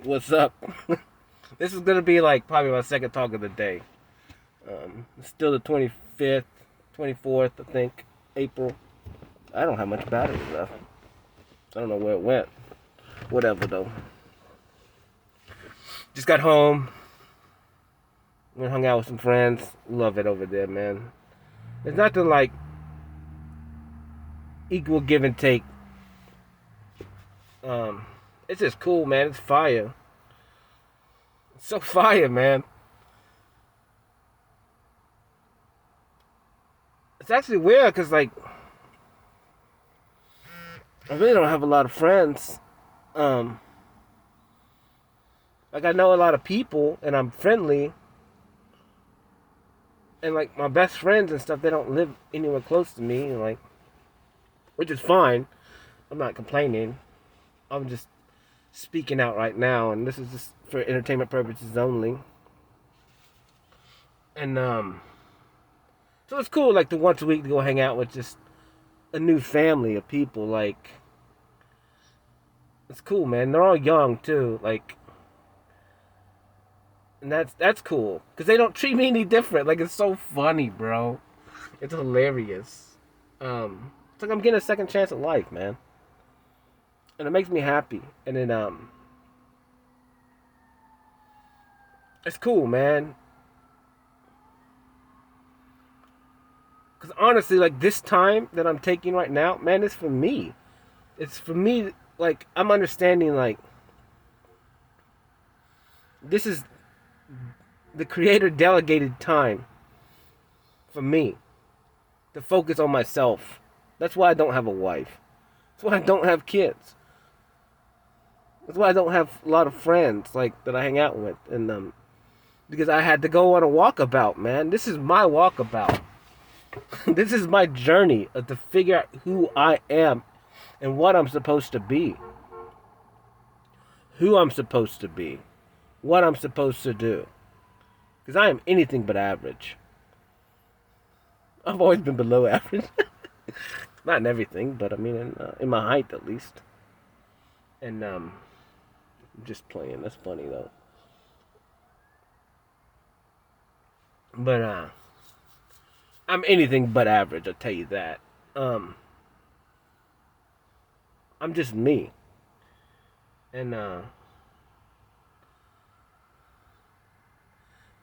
What's up? This is gonna be like probably my second talk of the day. It's still the 25th, 24th, I think, April. I don't have much battery left. I don't know where it went. Whatever though. Just got home. Went hung out with some friends. Love it over there, man. There's nothing like equal give and take. Um, it's just cool, man. It's fire. It's so fire, man. It's actually weird because like I really don't have a lot of friends. Um, like I know a lot of people and I'm friendly, and like my best friends and stuff, they don't live anywhere close to me, like, which is fine. I'm not complaining. I'm just speaking out right now, and this is just for entertainment purposes only. And so it's cool, like the once a week to go hang out with just a new family of people. Like, it's cool, man. They're all young too, like, and that's cool because they don't treat me any different. Like, it's so funny, bro. It's hilarious. It's like I'm getting a second chance at life, man, and it makes me happy. And then it's cool, man. Because honestly, like this time that I'm taking right now, man, it's for me. It's for me. Like I'm understanding, like this is the creator delegated time for me to focus on myself. That's why I don't have a wife. That's why I don't have kids. That's why I don't have a lot of friends like that I hang out with, and because I had to go on a walkabout, man. This is my walkabout. This is my journey to figure out who I am and what I'm supposed to be. Who I'm supposed to be. What I'm supposed to do. Because I am anything but average. I've always been below average. Not in everything, but I mean in my height at least. And I'm just playing. That's funny though. But I'm anything but average, I'll tell you that. Um I'm just me. And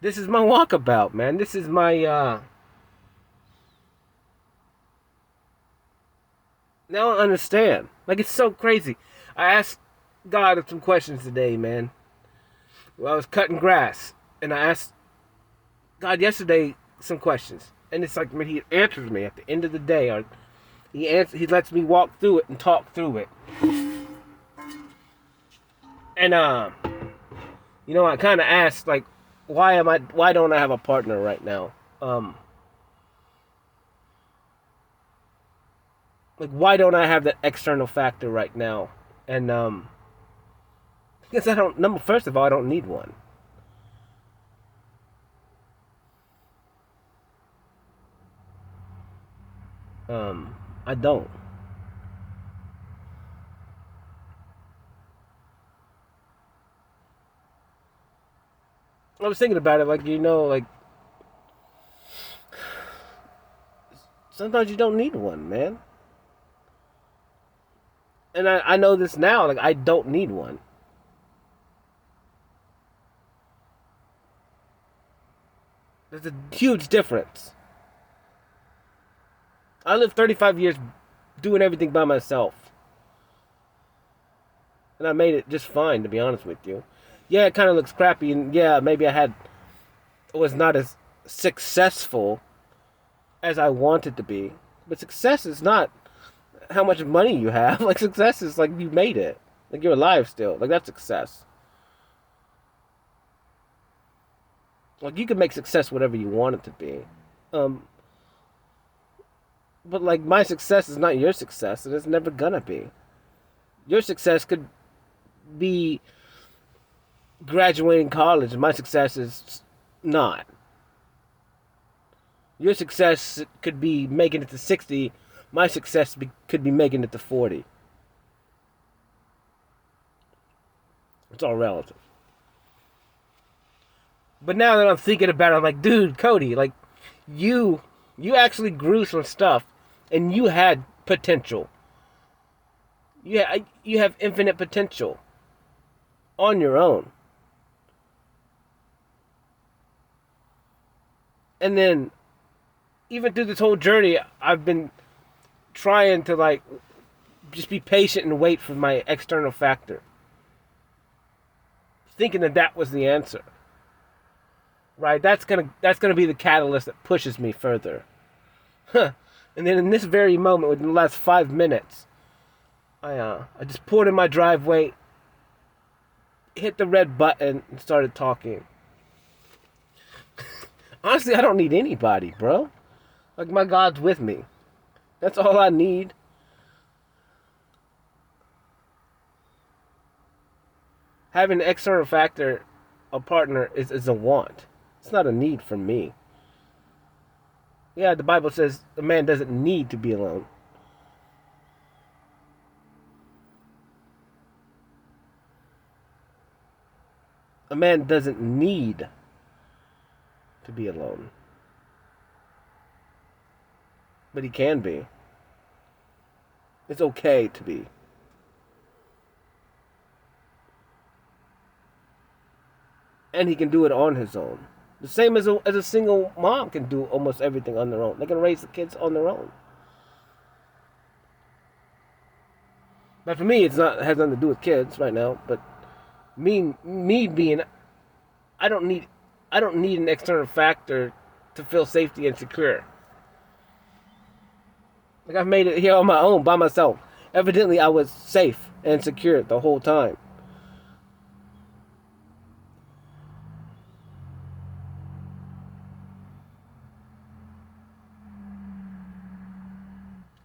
this is my walkabout, man. This is my now I understand. Like it's so crazy. I asked God some questions today, man. Well, I was cutting grass and I asked God yesterday some questions. And it's like when he answers me at the end of the day, or he lets me walk through it and talk through it. And I kind of asked like, why don't I have a partner right now? Like why don't I have that external factor right now? And because I don't. Number first of all, I don't need one. I don't. I was thinking about it, like like sometimes you don't need one, man. And I know this now. Like I don't need one. There's a huge difference. I lived 35 years doing everything by myself, and I made it just fine, to be honest with you. Yeah, it kind of looks crappy, and yeah, maybe was not as successful as I wanted to be. But success is not how much money you have. Like success is like you made it. Like you're alive still. Like that's success. Like you can make success whatever you want it to be. Um, but like my success is not your success, and it's never gonna be. Your success could be graduating college, and my success is not. Your success could be making it to 60. My could be making it to 40. It's all relative. But now that I'm thinking about it, I'm like, dude, Cody, like, you actually grew some stuff, and you had potential. You have infinite potential on your own. And then, even through this whole journey, I've been trying to, like, just be patient and wait for my external factor. Thinking that was the answer. Right? That's gonna be the catalyst that pushes me further. Huh. And then in this very moment, within the last 5 minutes, I just pulled in my driveway, hit the red button, and started talking. Honestly, I don't need anybody, bro. Like, my God's with me. That's all I need. Having an external factor, a partner, is a want. It's not a need for me. Yeah, the Bible says a man doesn't need to be alone. A man doesn't need to be alone. But he can be. It's okay to be. And he can do it on his own. The same as a single mom can do almost everything on their own. They can raise the kids on their own. But for me, it has nothing to do with kids right now. But me being, I don't need an external factor to feel safety and secure. Like, I've made it here on my own by myself. Evidently, I was safe and secure the whole time.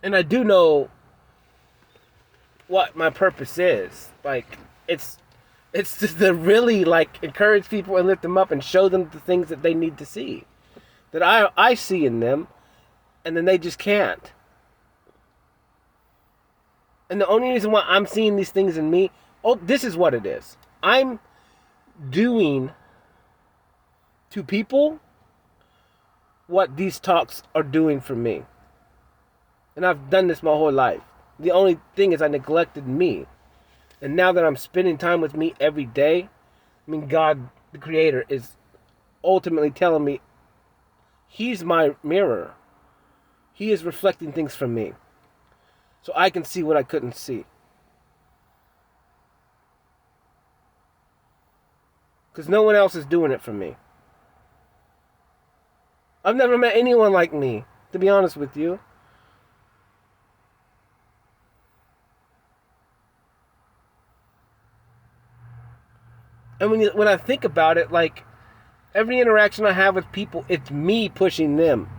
And I do know what my purpose is. Like, it's to really, like, encourage people and lift them up and show them the things that they need to see. That I see in them, and then they just can't. And the only reason why I'm seeing these things in me, this is what it is. I'm doing to people what these talks are doing for me. And I've done this my whole life. The only thing is I neglected me. And now that I'm spending time with me every day, I mean, God, the Creator, is ultimately telling me He's my mirror. He is reflecting things from me. So I can see what I couldn't see. Because no one else is doing it for me. I've never met anyone like me, to be honest with you. And when I think about it, like, every interaction I have with people, it's me pushing them.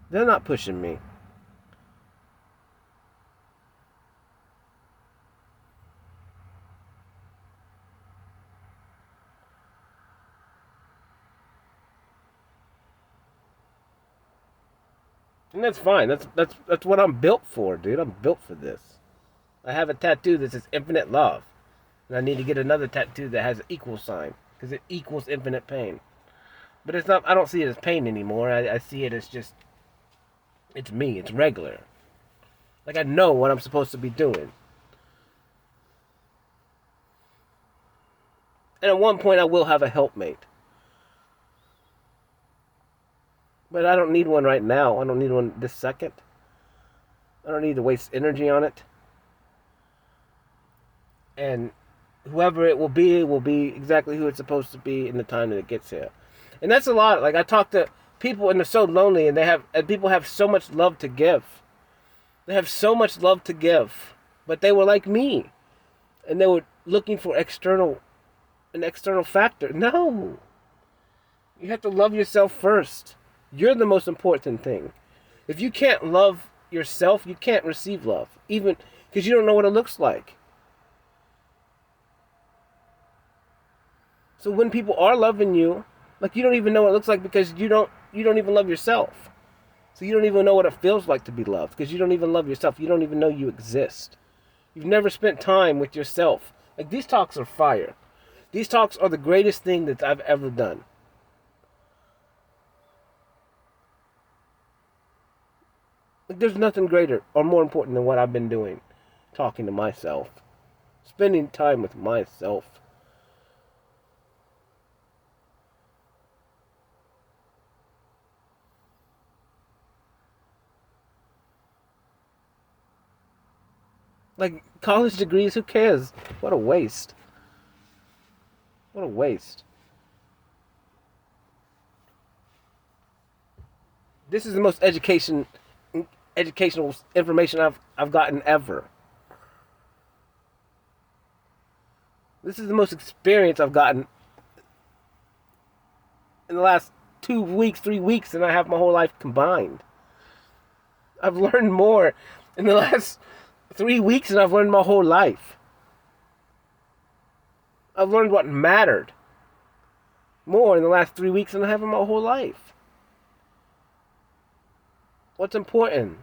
They're not pushing me. And that's fine. That's what I'm built for, dude. I'm built for this. I have a tattoo that says infinite love. And I need to get another tattoo that has an equal sign. Because it equals infinite pain. But it's not, I don't see it as pain anymore. I see it as just, it's me. It's regular. Like, I know what I'm supposed to be doing. And at one point I will have a helpmate. But I don't need one right now. I don't need one this second. I don't need to waste energy on it. And whoever it will be exactly who it's supposed to be in the time that it gets here. And that's a lot. Like, I talk to people and they're so lonely, and people have so much love to give. They have so much love to give. But they were like me. And they were looking for an external factor. No. You have to love yourself first. You're the most important thing. If you can't love yourself, you can't receive love. Even because you don't know what it looks like. So when people are loving you, like, you don't even know what it looks like because you don't even love yourself. So you don't even know what it feels like to be loved because you don't even love yourself. You don't even know you exist. You've never spent time with yourself. Like, these talks are fire. These talks are the greatest thing that I've ever done. Like, there's nothing greater or more important than what I've been doing. Talking to myself. Spending time with myself. Like, college degrees, who cares? What a waste. What a waste. This is the most educational information I've gotten ever. This is the most experience I've gotten in the last 2 weeks, 3 weeks than I have my whole life combined. I've learned more in the last 3 weeks than I've learned my whole life. I've learned what mattered more in the last 3 weeks than I have in my whole life. What's important?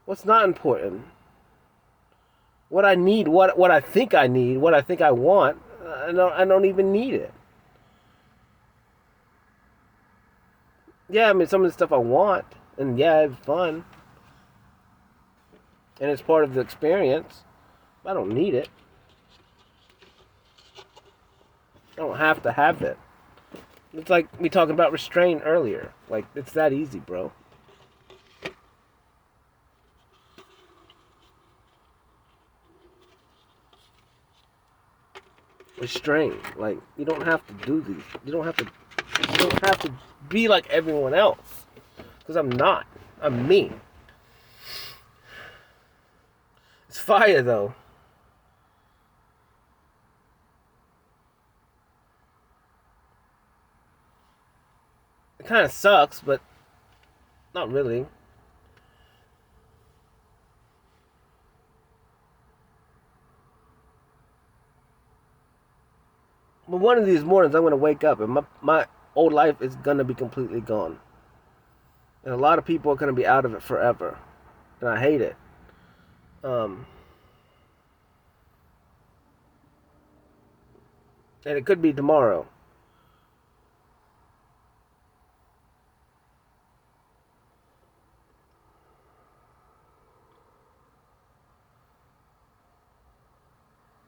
What's not important? What I need, what I think I need, what I think I want, I don't even need it. Yeah, I mean, some of the stuff I want, and yeah, it's fun. And it's part of the experience. I don't need it. I don't have to have it. It's like me talking about restraint earlier. Like, it's that easy, bro. Restraint. Like, you don't have to do these. You don't have to be like everyone else. Because I'm not. I'm me. It's fire, though. It kind of sucks, but not really. But one of these mornings, I'm going to wake up and my old life is going to be completely gone. And a lot of people are going to be out of it forever. And I hate it. And it could be tomorrow.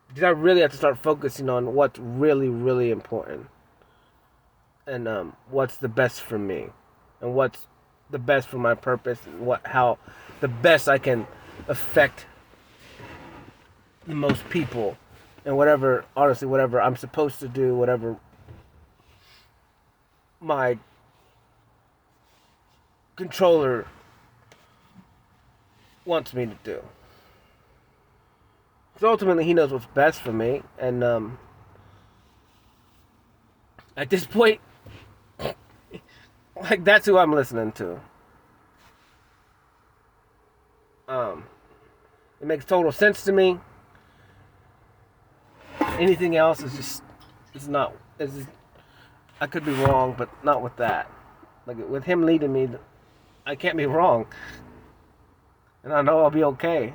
Because I really have to start focusing on what's really, really important. And what's the best for me. And what's the best for my purpose. And how the best I can affect the most people. And whatever, honestly, whatever I'm supposed to do, whatever my controller wants me to do. Because ultimately he knows what's best for me. And at this point, like, that's who I'm listening to. It makes total sense to me. Anything else is just, I could be wrong, but not with that. Like, with him leading me, I can't be wrong. And I know I'll be okay.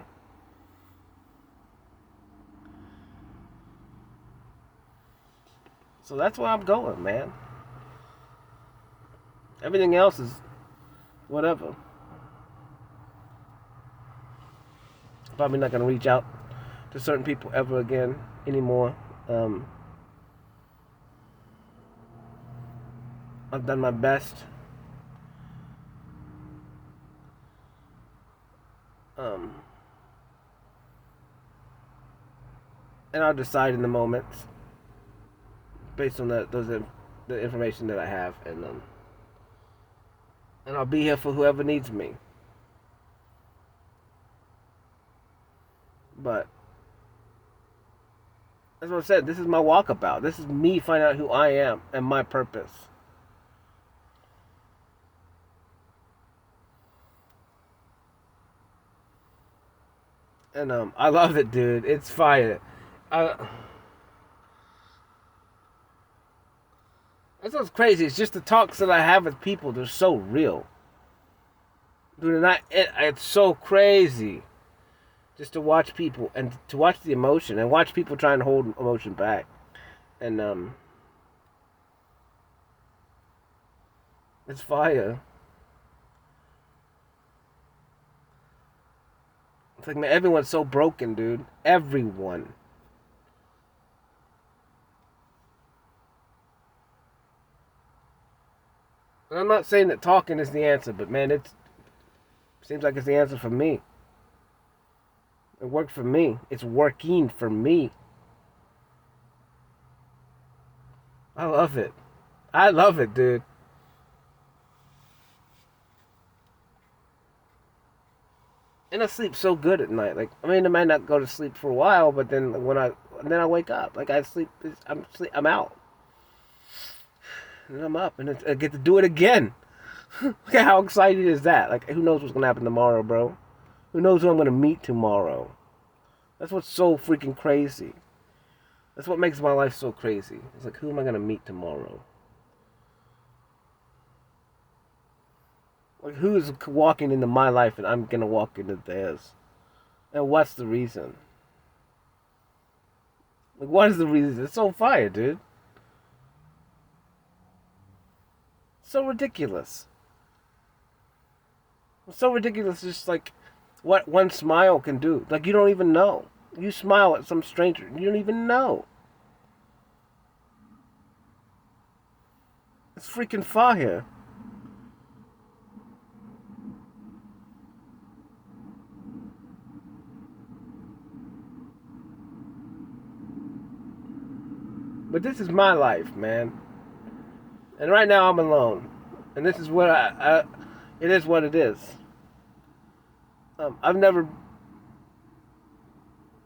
So that's where I'm going, man. Everything else is whatever. Probably not going to reach out to certain people ever again anymore. I've done my best. And I'll decide in the moment based on the information that I have, and I'll be here for whoever needs me. But as I said, this is my walkabout. This is me finding out who I am and my purpose. And I love it, dude. It's fire. That's what's crazy. It's just the talks that I have with people. They're so real. Dude, it's so crazy. just to watch people and to watch the emotion and watch people try and hold emotion back. And it's fire. It's like, man, everyone's so broken, dude. Everyone. And I'm not saying that talking is the answer, but man, it seems like it's the answer for me. It worked for me. It's working for me. I love it. I love it, dude. And I sleep so good at night. Like, I mean, I might not go to sleep for a while, but then I wake up. Like, I sleep. I'm out, and I'm up, and I get to do it again. Look at how excited is that? Like, who knows what's gonna happen tomorrow, bro? Who knows who I'm gonna meet tomorrow? That's what's so freaking crazy. That's what makes my life so crazy. It's like, who am I gonna meet tomorrow? Like, who's walking into my life and I'm gonna walk into theirs? And what's the reason? Like, what is the reason? It's so fire, dude. So ridiculous. It's so ridiculous. Just like what one smile can do. Like, you don't even know. You smile at some stranger, you don't even know. It's freaking fire. But this is my life, man. And right now I'm alone. And this is what it is what it is. I've never,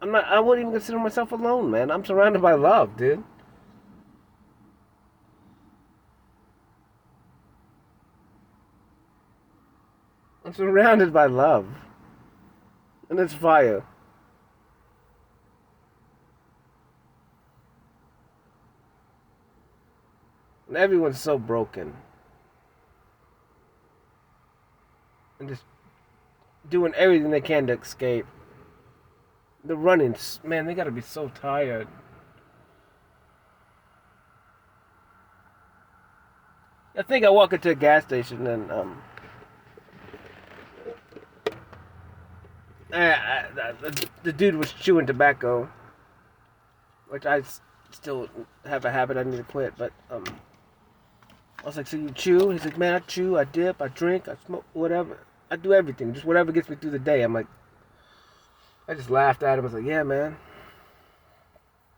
I wouldn't even consider myself alone, man. I'm surrounded by love, dude. I'm surrounded by love. And it's fire. And everyone's so broken. And just doing everything they can to escape. The running, man, they gotta be so tired. I think I walk into a gas station and the dude was chewing tobacco, which I still have a habit I need to quit. But I was like, "So you chew?" He's like, "Man, I chew, I dip, I drink, I smoke, whatever. I do everything, just whatever gets me through the day." I'm like, I just laughed at him. I was like, "Yeah, man."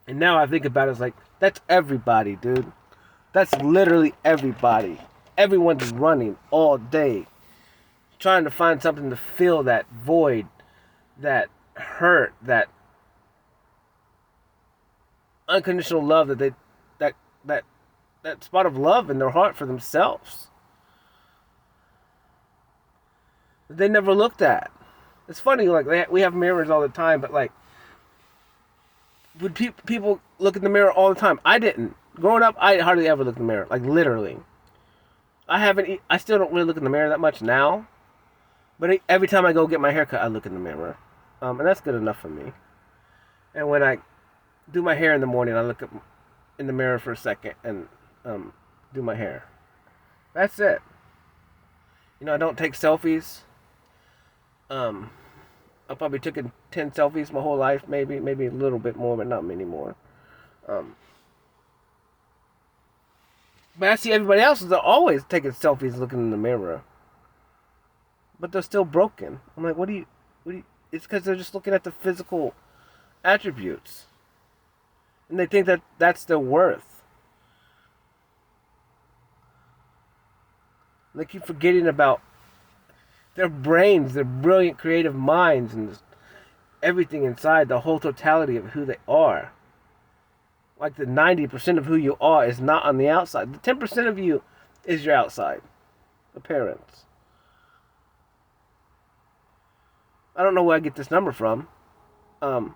And now I think about it, it's like, that's everybody, dude. That's literally everybody. Everyone's running all day, trying to find something to fill that void, that hurt, that unconditional love that that that spot of love in their heart for themselves. They never looked at. It's funny, like we have mirrors all the time, but like, would people look in the mirror all the time? I didn't. Growing up, I hardly ever looked in the mirror. Like, literally, I haven't. I still don't really look in the mirror that much now. But every time I go get my haircut, I look in the mirror, and that's good enough for me. And when I do my hair in the morning, I look up in the mirror for a second and do my hair. That's it. You know, I don't take selfies. I probably took 10 selfies my whole life, maybe a little bit more, but not many more. But I see everybody else is always taking selfies, looking in the mirror, but they're still broken. I'm like, what do you? It's because they're just looking at the physical attributes, and they think that that's their worth. They keep forgetting about their brains, their brilliant creative minds, and everything inside, the whole totality of who they are. Like, the 90% of who you are is not on the outside. The 10% of you is your outside appearance. I don't know where I get this number from. But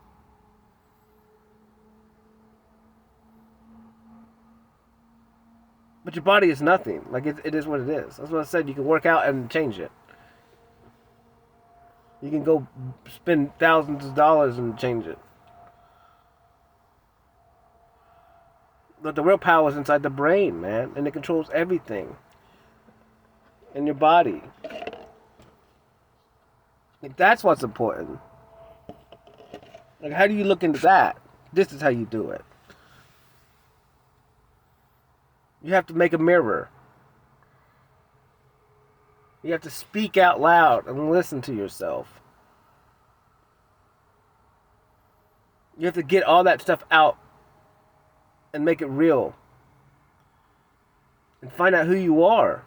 your body is nothing. Like, it is what it is. That's what I said. You can work out and change it. You can go spend thousands of dollars and change it. But the real power is inside the brain, man, and it controls everything in your body. Like, that's what's important. Like, how do you look into that? This is how you do it. You have to make a mirror. You have to speak out loud and listen to yourself. You have to get all that stuff out and make it real. And find out who you are.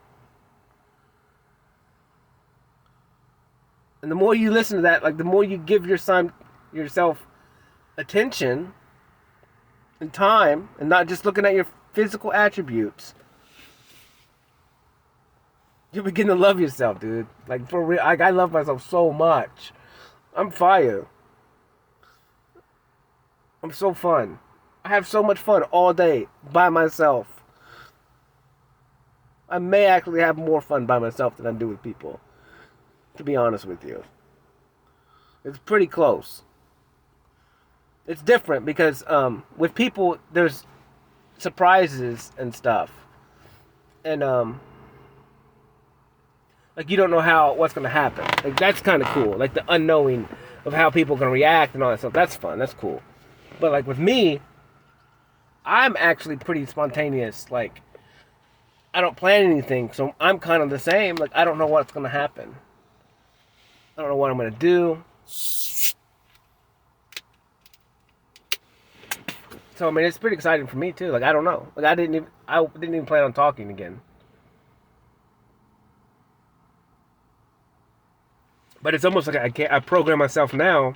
And the more you listen to that, like the more you give yourself attention and time, and not just looking at your physical attributes, you begin to love yourself, dude. Like, for real. Like, I love myself so much. I'm fire. I'm so fun. I have so much fun all day by myself. I may actually have more fun by myself than I do with people, to be honest with you. It's pretty close. It's different because with people, there's surprises and stuff. And like, you don't know what's going to happen. Like, that's kind of cool. Like, the unknowing of how people are going to react and all that stuff. That's fun. That's cool. But, like, with me, I'm actually pretty spontaneous. Like, I don't plan anything, so I'm kind of the same. Like, I don't know what's going to happen. I don't know what I'm going to do. So, I mean, it's pretty exciting for me, too. Like, I don't know. Like, I didn't even plan on talking again. But it's almost like I program myself now,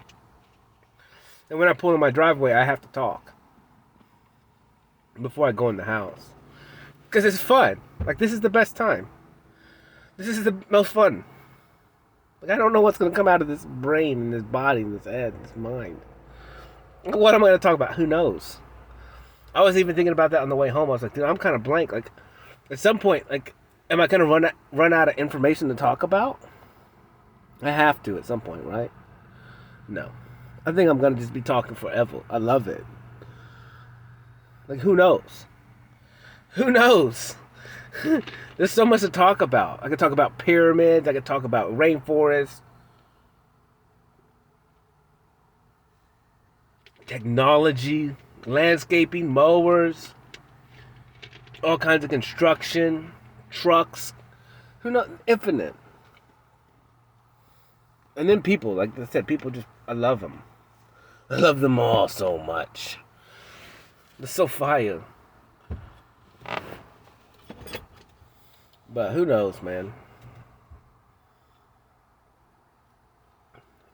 and when I pull in my driveway, I have to talk before I go in the house. Because it's fun. Like, this is the best time. This is the most fun. Like, I don't know what's going to come out of this brain and this body and this head and this mind. What am I going to talk about? Who knows? I was even thinking about that on the way home. I was like, dude, I'm kind of blank. Like, at some point, like, am I going to run out of information to talk about? I have to at some point, right? No. I think I'm going to just be talking forever. I love it. Like, who knows? Who knows? There's so much to talk about. I could talk about pyramids. I could talk about rainforests. Technology. Landscaping. Mowers. All kinds of construction. Trucks. Who knows? Infinite. And then people, like I said, people just, I love them. I love them all so much. They're so fire. But who knows, man.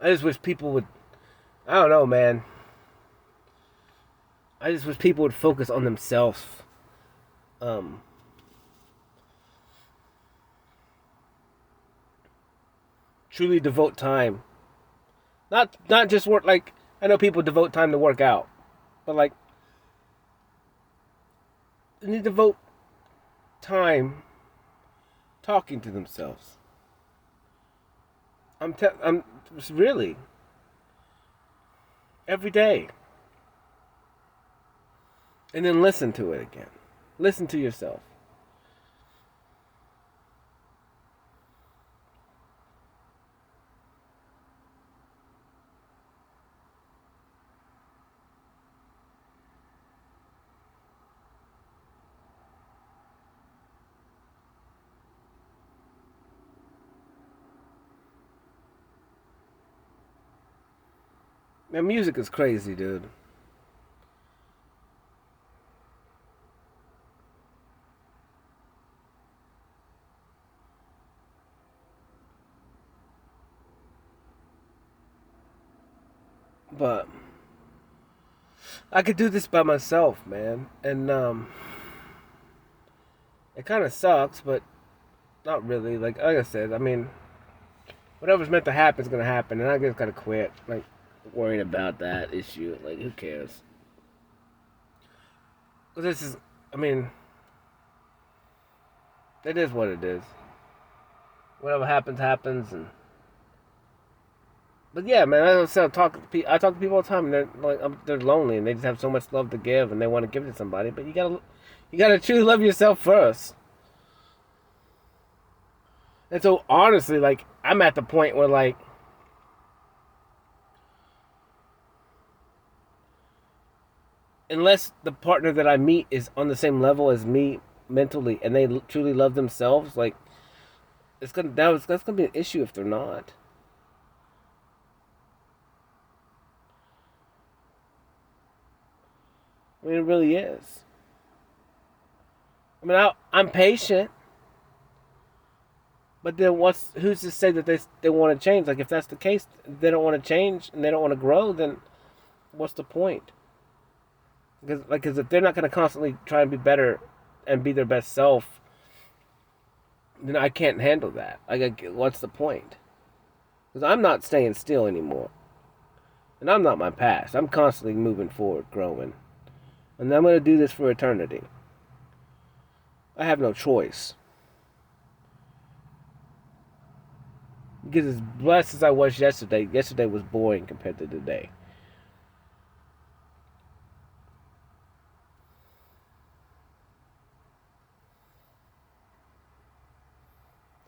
I just wish people would, I don't know, man. I just wish people would focus on themselves. Truly devote time. Not just work, like, I know people devote time to work out. But, like, they need to devote time talking to themselves. I'm really every day. And then listen to it again. Listen to yourself. Man, music is crazy, dude. But I could do this by myself, man. And it kind of sucks, but not really. Like I said, I mean, whatever's meant to happen is gonna happen, and I just gotta quit. Like, worrying about that issue. Like, who cares? Cause this is, I mean, it is what it is. Whatever happens, happens, and But yeah, man, I said, I talk to people all the time, and they're like, they're lonely, and they just have so much love to give, and they want to give it to somebody. But you gotta truly love yourself first. And so, honestly, like, I'm at the point where, like, unless the partner that I meet is on the same level as me mentally, and they truly love themselves, like, that's gonna be an issue if they're not. I mean, it really is. I mean, I'm patient, but then who's to say that they want to change? Like, if that's the case, they don't want to change and they don't want to grow, then what's the point? Because if they're not going to constantly try and be better and be their best self, then I can't handle that. Like, what's the point? Because I'm not staying still anymore, and I'm not my past. I'm constantly moving forward, growing, and I'm going to do this for eternity. I have no choice. Because as blessed as I was yesterday was boring compared to today.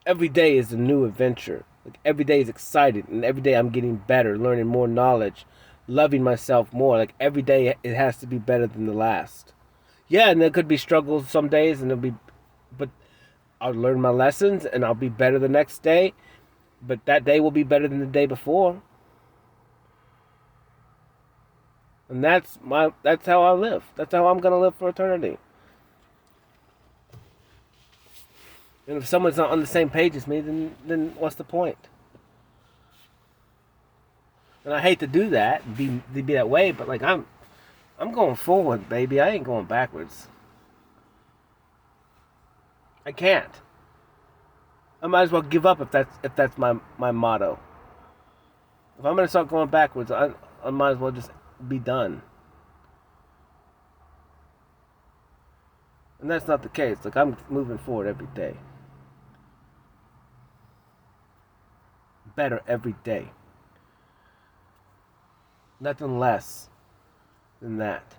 Every day is a new adventure. Like, every day is exciting, and every day I'm getting better, learning more knowledge, loving myself more. Like, every day it has to be better than the last. Yeah, and there could be struggles some days, and but I'll learn my lessons, and I'll be better the next day. But that day will be better than the day before, and that's how I live. That's how I'm gonna live for eternity. And if someone's not on the same page as me, then what's the point? And I hate to do that, be that way, but like I'm going forward, baby. I ain't going backwards. I can't. I might as well give up if that's my motto. If I'm gonna start going backwards, I might as well just be done. And that's not the case. Like, I'm moving forward every day, better every day. Nothing less than that.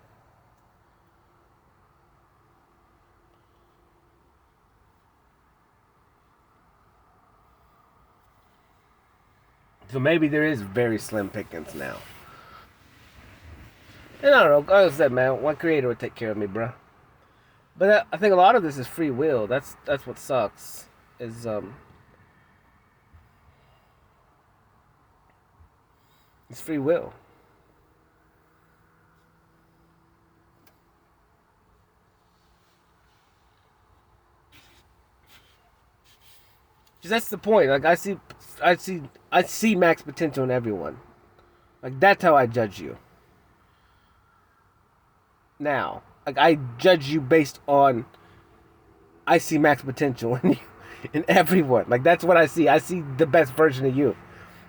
So maybe there is very slim pickings now. And I don't know. Like I said, man, one creator would take care of me, bro. But I think a lot of this is free will. That's what sucks. Is it's free will. Because that's the point. Like, I see max potential in everyone. Like, that's how I judge you. Now, like, I judge you based on I see max potential in you, in everyone. Like, that's what I see. I see the best version of you.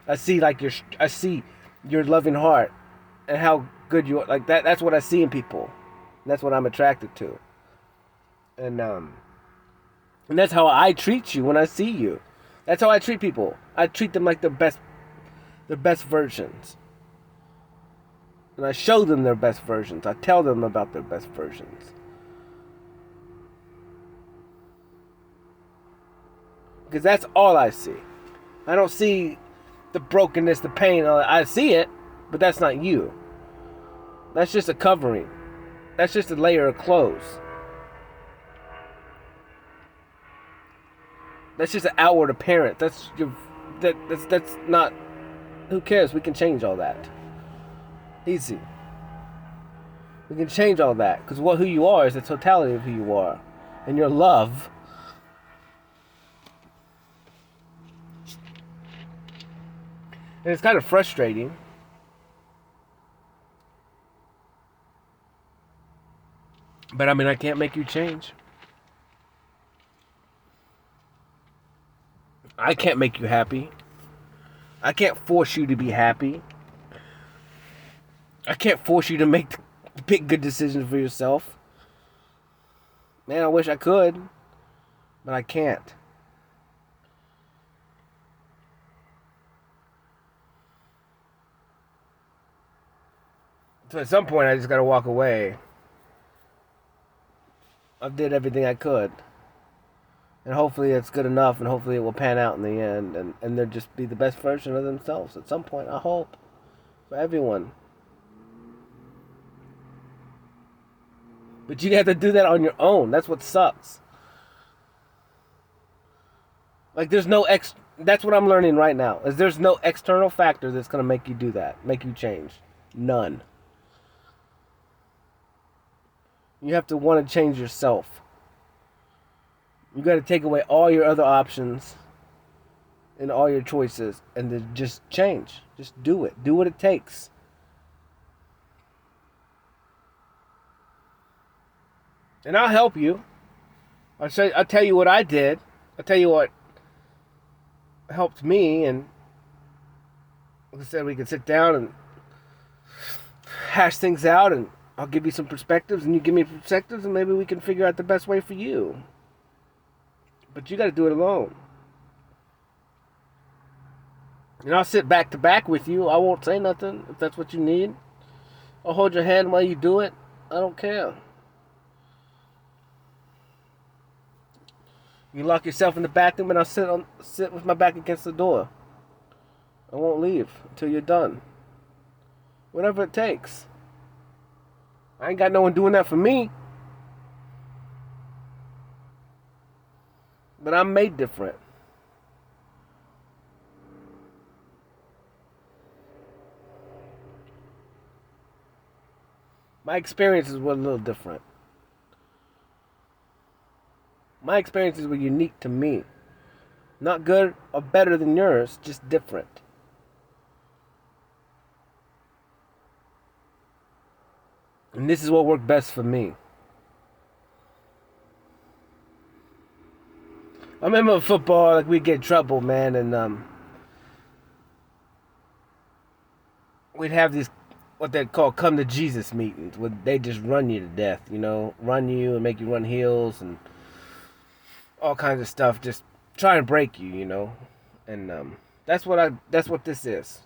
I see your loving heart and how good you are. Like, that's what I see in people. And that's what I'm attracted to. And that's how I treat you when I see you. That's how I treat people. I treat them like their best versions. And I show them their best versions. I tell them about their best versions. Because that's all I see. I don't see the brokenness, the pain. I see it, but that's not you. That's just a covering. That's just a layer of clothes. That's just an outward appearance. That's not. Who cares? We can change all that. Easy. We can change all that because who you are is the totality of who you are, and your love. And it's kind of frustrating. But I mean, I can't make you change. I can't make you happy. I can't force you to be happy. I can't force you to pick good decisions for yourself. Man, I wish I could, but I can't. So at some point, I just gotta walk away. I did everything I could. And hopefully it's good enough, and hopefully it will pan out in the end, and they'll just be the best version of themselves at some point, I hope. For everyone. But you have to do that on your own. That's what sucks. Like, there's no that's what I'm learning right now, is there's no external factor that's going to make you do that, make you change. None. You have to want to change yourself. You got to take away all your other options and all your choices and then just change. Just do it. Do what it takes. And I'll help you. I'll tell you what I did. I'll tell you what helped me, and like I said, we can sit down and hash things out, and I'll give you some perspectives and you give me perspectives, and maybe we can figure out the best way for you. But you got to do it alone. And I'll sit back to back with you. I won't say nothing if that's what you need. I'll hold your hand while you do it. I don't care. You lock yourself in the bathroom, and I'll sit with my back against the door. I won't leave until you're done. Whatever it takes. I ain't got no one doing that for me. But I'm made different. My experiences were a little different. My experiences were unique to me. Not good or better than yours, just different. And this is what worked best for me. I remember football, like, we'd get in trouble, man, and we'd have these, what they call come to Jesus meetings, where they just run you to death, run you and make you run hills and all kinds of stuff, just try and break you, and that's what this is.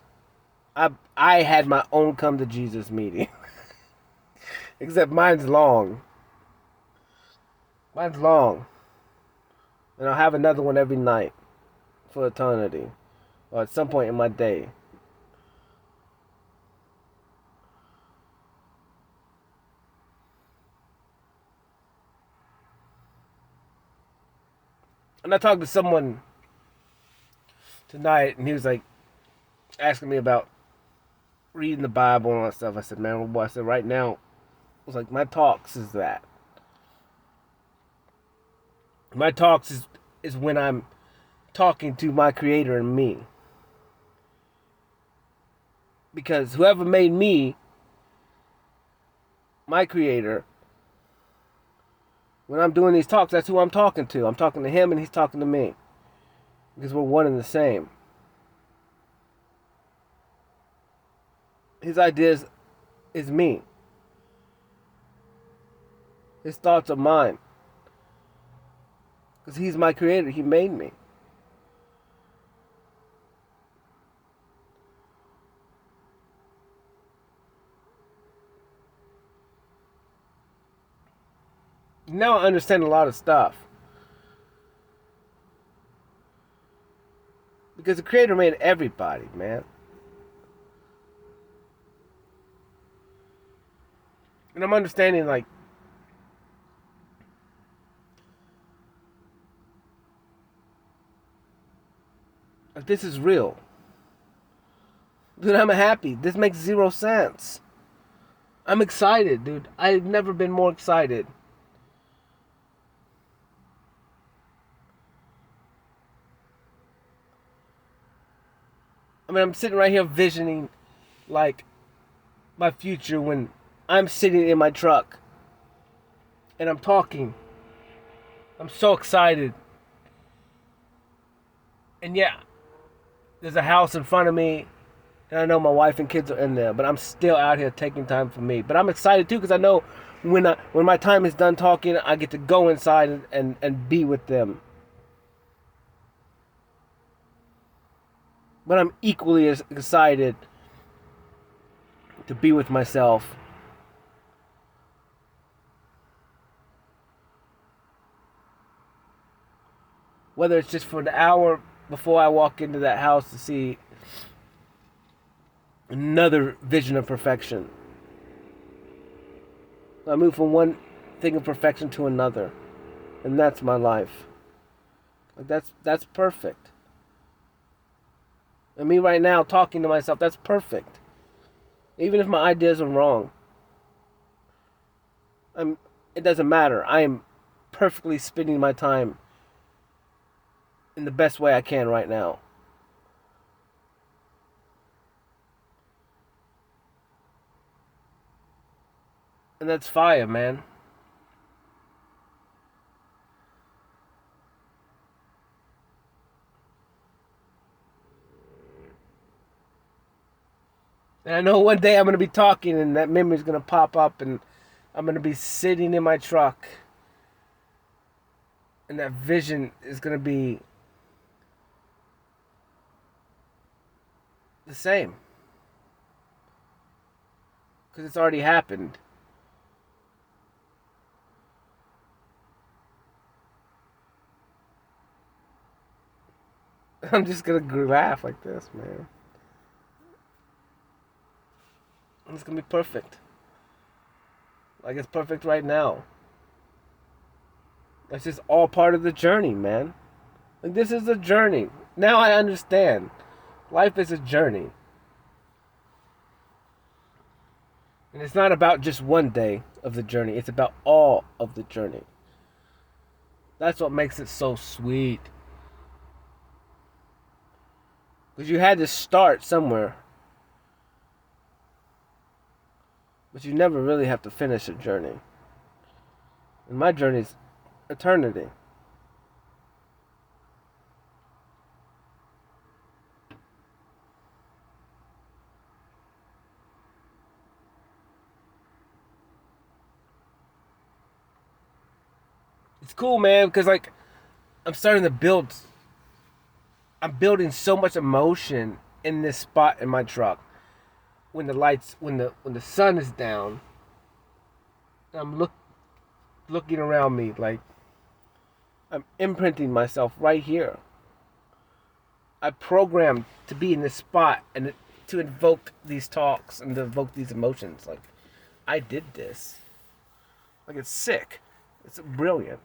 I had my own come to Jesus meeting, except mine's long. Mine's long. And I'll have another one every night for eternity, or at some point in my day. And I talked to someone tonight, and he was like asking me about reading the Bible and all that stuff. I said, man, boy, I said, right now, I was like, my talks is that. My talks is when I'm talking to my Creator and me. Because whoever made me, my Creator, when I'm doing these talks, that's who I'm talking to. I'm talking to him and he's talking to me. Because we're one and the same. His ideas is me. His thoughts are mine. Because he's my Creator. He made me. Now I understand a lot of stuff. Because the Creator made everybody, man. And I'm understanding, like, if this is real, dude, I'm happy. This makes zero sense. I'm excited, dude. I've never been more excited. I mean, I'm sitting right here visioning, like, my future when I'm sitting in my truck and I'm talking. I'm so excited. And yeah, there's a house in front of me, and I know my wife and kids are in there, but I'm still out here taking time for me. But I'm excited too, because I know when my time is done talking, I get to go inside and be with them. But I'm equally as excited to be with myself. Whether it's just for the hour before I walk into that house to see another vision of perfection. I move from one thing of perfection to another. And that's my life. Like that's perfect. And me right now talking to myself, that's perfect. Even if my ideas are wrong. It doesn't matter. I am perfectly spending my time in the best way I can right now. And that's fire, man. And I know one day I'm going to be talking and that memory's going to pop up and I'm going to be sitting in my truck. And that vision is going to be the same. Because it's already happened. I'm just going to laugh like this, man. It's going to be perfect. Like it's perfect right now. It's just all part of the journey, man. Like this is a journey. Now I understand. Life is a journey. And it's not about just one day of the journey. It's about all of the journey. That's what makes it so sweet. Because you had to start somewhere. But you never really have to finish a journey. And my journey is eternity. It's cool, man, because like I'm starting to build. I'm building so much emotion in this spot in my truck. When the sun is down, I'm looking around me like I'm imprinting myself right here. I programmed to be in this spot and to invoke these talks and to evoke these emotions. Like I did this. Like it's sick. It's brilliant.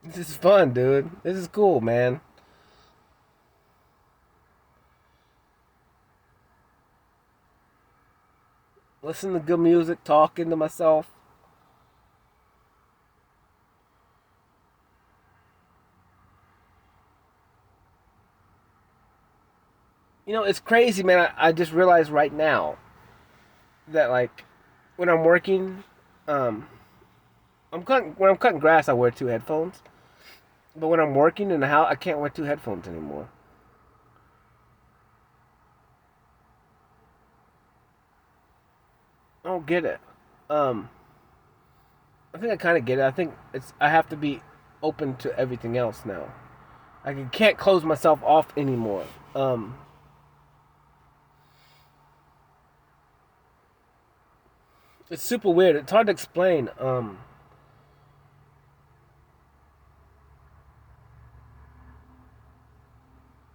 This is fun, dude. This is cool, man. Listen to good music, talking to myself. You know, it's crazy, man. I just realized right now that like when I'm working, um, when I'm cutting grass, I wear two headphones. But when I'm working in the house, I can't wear two headphones anymore. I don't get it. Um, I think I kind of get it. I think I have to be open to everything else now. Can't close myself off anymore. It's super weird. It's hard to explain.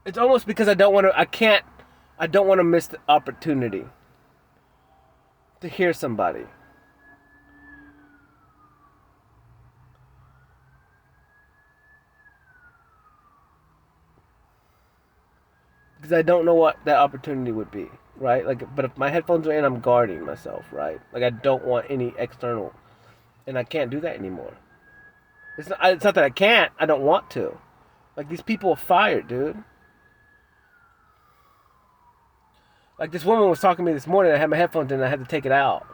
It's almost because I don't want to. I don't want to miss the opportunity to hear somebody. Because I don't know what that opportunity would be, right? Like, but if my headphones are in, I'm guarding myself, right? Like, I don't want any external, and I can't do that anymore. It's not that I can't. I don't want to. Like, these people are fired, dude. Like, this woman was talking to me this morning. I had my headphones in, and I had to take it out,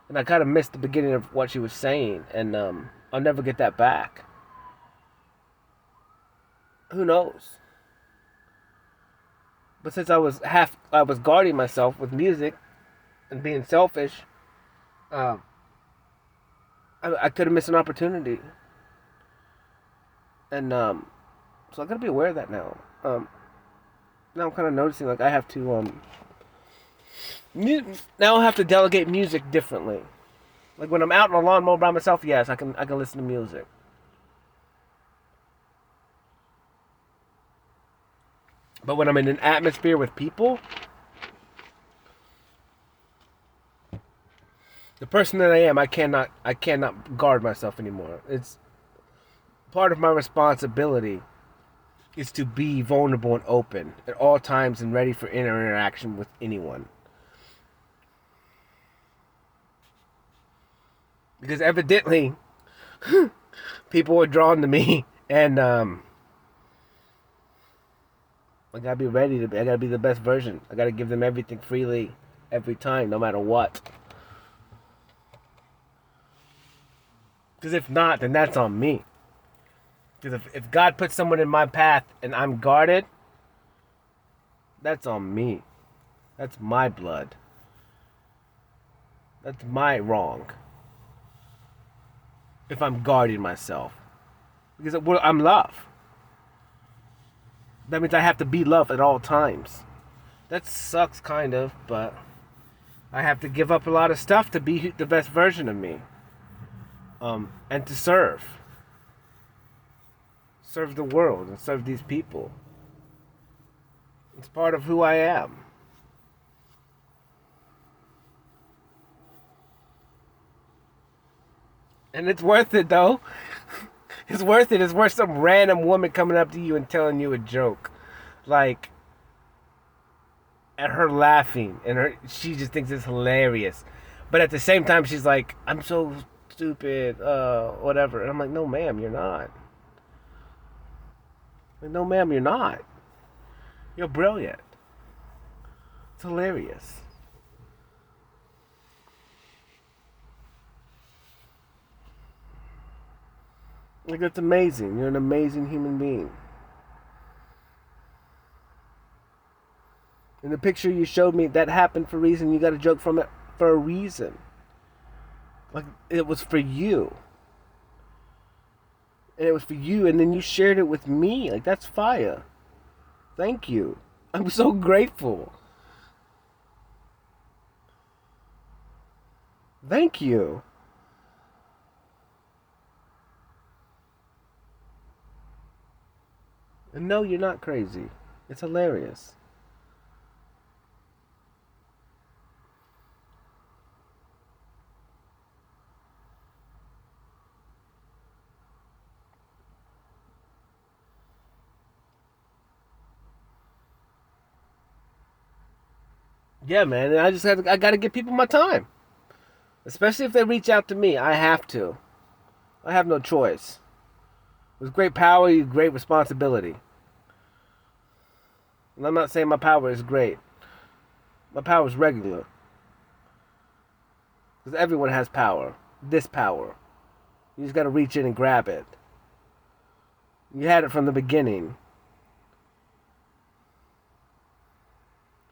and I kind of missed the beginning of what she was saying, and I'll never get that back. Who knows? But since I was guarding myself with music and being selfish, uh, I could have missed an opportunity. And so I gotta be aware of that now. Now I'm kind of noticing like I have to now I have to delegate music differently. Like when I'm out on a lawnmower by myself, yes, I can listen to music. But when I'm in an atmosphere with people, the person that I am, I cannot guard myself anymore. It's part of my responsibility is to be vulnerable and open at all times and ready for interaction with anyone. Because evidently, people are drawn to me, and I gotta be ready to be. I gotta be the best version. I gotta give them everything freely, every time, no matter what. Because if not, then that's on me. Because if God puts someone in my path and I'm guarded, that's on me. That's my blood. That's my wrong. If I'm guarding myself. Because I'm love. That means I have to be love at all times. That sucks kind of, but I have to give up a lot of stuff to be the best version of me. And to serve. Serve the world and serve these people. It's part of who I am. And it's worth it though. It's worth it. It's worth some random woman coming up to you and telling you a joke. Like, and her laughing. And she just thinks it's hilarious. But at the same time, she's like, I'm so stupid, whatever. And I'm like, no ma'am, you're not. Like, no ma'am, you're not. You're brilliant. It's hilarious. Like, that's amazing. You're an amazing human being. In the picture you showed me, that happened for a reason. You got a joke from it for a reason. Like, it was for you. And it was for you, and then you shared it with me. Like, that's fire. Thank you. I'm so grateful. Thank you. And no, you're not crazy. It's hilarious. Yeah, man. And I got to give people my time. Especially if they reach out to me. I have to. I have no choice. With great power, you great responsibility. And I'm not saying my power is great. My power is regular. Because everyone has power. This power. You just got to reach in and grab it. You had it from the beginning.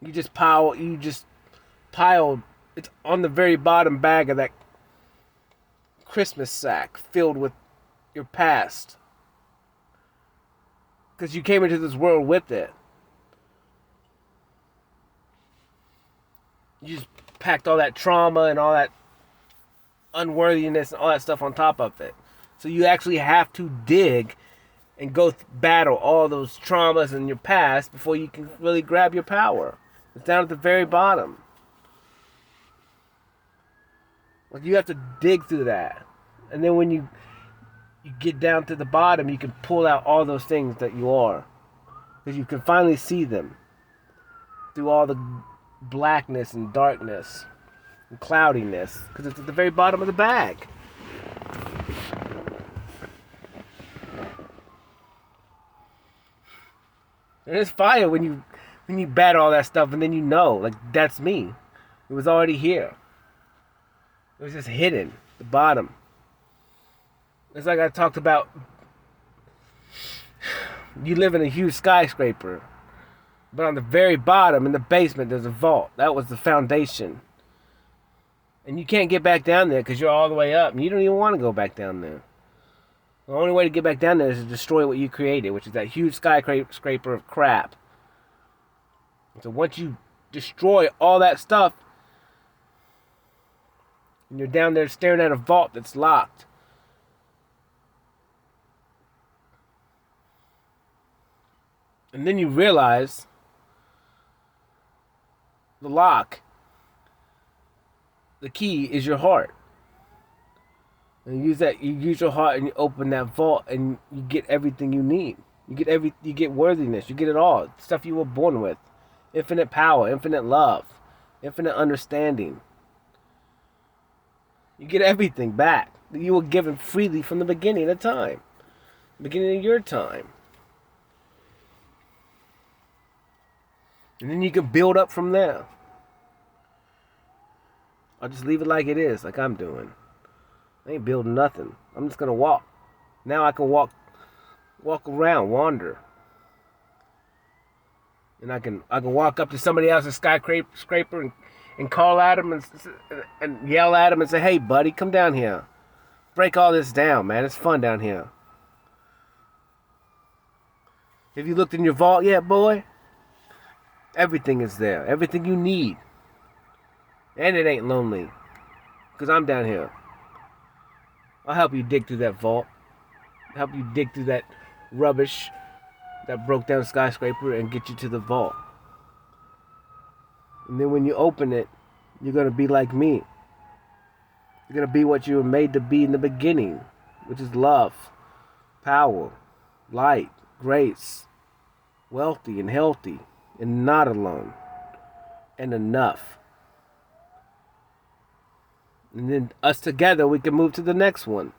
You just piled, it's on the very bottom bag of that Christmas sack filled with your past. Because you came into this world with it. You just packed all that trauma and all that unworthiness and all that stuff on top of it. So you actually have to dig and go battle all those traumas in your past before you can really grab your power. It's down at the very bottom. Like, you have to dig through that. And then when you get down to the bottom, you can pull out all those things that you are. Because you can finally see them. Through all the blackness and darkness and cloudiness. Because it's at the very bottom of the bag. And it's fire when you battle all that stuff and then you know, like, that's me. It was already here. It was just hidden, the bottom. It's like I talked about, you live in a huge skyscraper, but on the very bottom, in the basement, there's a vault. That was the foundation. And you can't get back down there because you're all the way up, and you don't even want to go back down there. The only way to get back down there is to destroy what you created, which is that huge skyscraper of crap. So once you destroy all that stuff, and you're down there staring at a vault that's locked, and then you realize the lock, the key is your heart. And you use your heart and you open that vault and you get everything you need. You get worthiness, you get it all. Stuff you were born with. Infinite power, infinite love, infinite understanding. You get everything back that you were given freely from the beginning of time. The beginning of your time. And then you can build up from there. I'll just leave it like it is, like I'm doing. I ain't building nothing. I'm just gonna walk. Now I can walk around, wander. And I can walk up to somebody else's skyscraper and call at them and yell at them and say, "Hey, buddy, come down here. Break all this down, man. It's fun down here. Have you looked in your vault yet, boy? Everything is there. Everything you need. And it ain't lonely. Because I'm down here. I'll help you dig through that vault. Help you dig through that rubbish, that broke down skyscraper, and get you to the vault. And then when you open it, you're going to be like me. You're going to be what you were made to be in the beginning, which is love, power, light, grace, wealthy and healthy, and not alone, and enough. And then us together, we can move to the next one.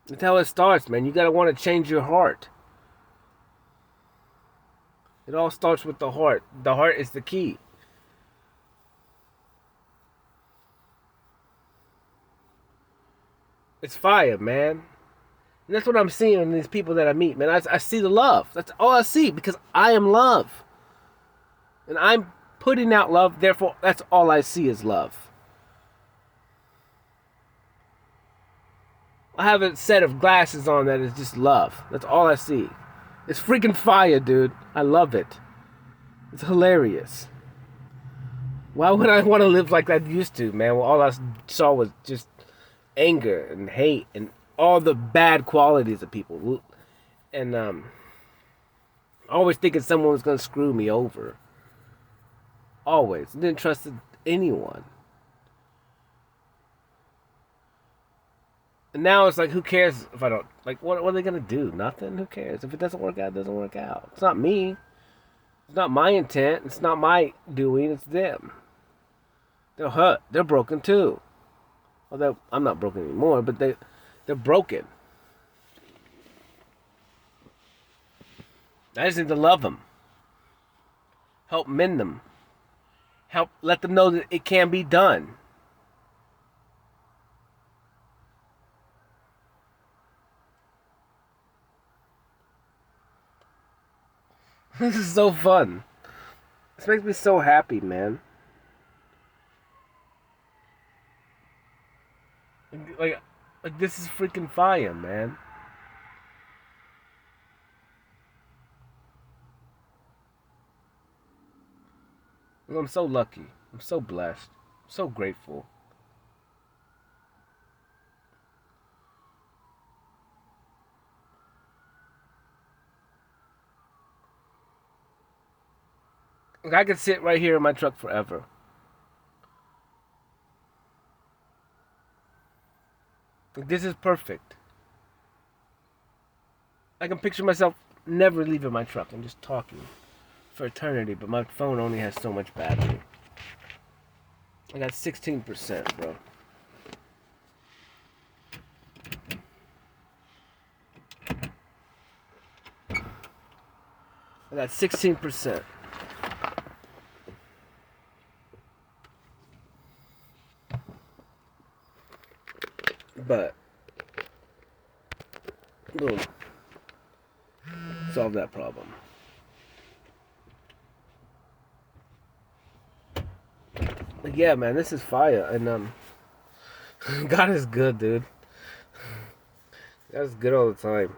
That's how it starts, man. You gotta want to change your heart. It all starts with the heart. The heart is the key. It's fire, man. And that's what I'm seeing in these people that I meet, man. I see the love. That's all I see because I am love. And I'm putting out love, therefore, that's all I see is love. I have a set of glasses on that is just love. That's all I see. It's freaking fire, dude. I love it. It's hilarious. Why would I want to live like I used to, man? Well, all I saw was just anger and hate and all the bad qualities of people. And always thinking someone was going to screw me over. Always. Didn't trust anyone. And now it's like, who cares if I don't... Like, what are they going to do? Nothing? Who cares? If it doesn't work out, it doesn't work out. It's not me. It's not my intent. It's not my doing. It's them. They're hurt. They're broken too. Although I'm not broken anymore, but they're broken. I just need to love them. Help mend them. Help let them know that it can be done. This is so fun. This makes me so happy, man. Like this is freaking fire, man. I'm so lucky. I'm so blessed. I'm so grateful. Like, I could sit right here in my truck forever. Like, this is perfect. I can picture myself never leaving my truck and just talking for eternity, but my phone only has so much battery. I got 16%, bro. I got 16%. But boom. Solve that problem. Yeah, man, this is fire, and God is good, dude. That's good all the time.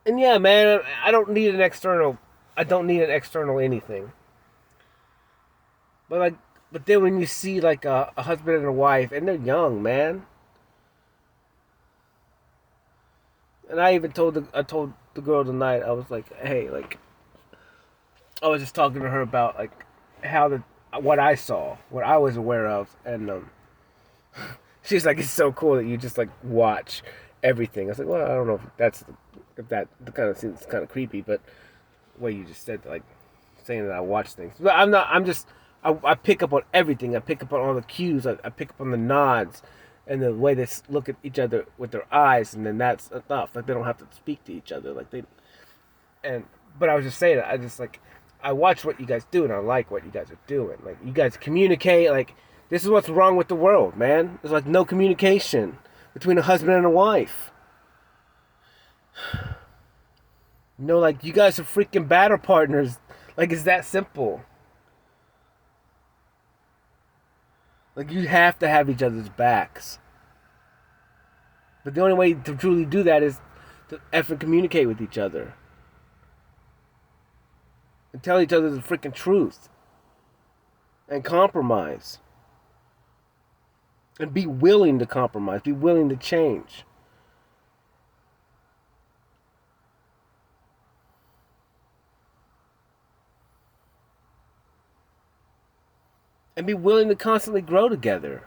And yeah, man, I don't need an external. I don't need an external anything. But like, but then when you see like a husband and a wife, and they're young, man. And I told the girl tonight. I was like, hey, like, I was just talking to her about like how the what I saw, what I was aware of, and she's like, it's so cool that you just like watch everything. I was like, well, I don't know if that kind of seems kind of creepy, but what you just said, like saying that I watch things, but I'm not. I'm just I pick up on everything. I pick up on all the cues. I pick up on the nods and the way they look at each other with their eyes, and then that's enough. Like they don't have to speak to each other. Like they and but I was just saying that I just like I watch what you guys do and I like what you guys are doing. Like you guys communicate. Like this is what's wrong with the world, man. There's like no communication between a husband and a wife. You know, like you guys are freaking battle partners. Like it's that simple. Like you have to have each other's backs. But the only way to truly do that is to effing communicate with each other. And tell each other the freaking truth. And compromise. And be willing to compromise. Be willing to change. And be willing to constantly grow together.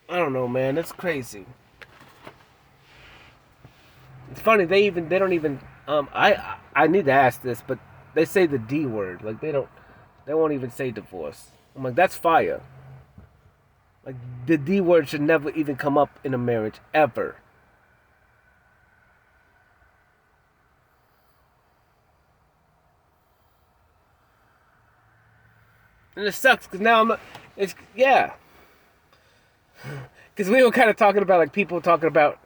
I don't know, man. That's crazy. It's funny. They don't even. I need to ask this, but they say the D word. Like they won't even say divorce. I'm like, that's fire. Like the D word should never even come up in a marriage ever. And it sucks because now I'm. It's yeah. Because we were kind of talking about like people talking about.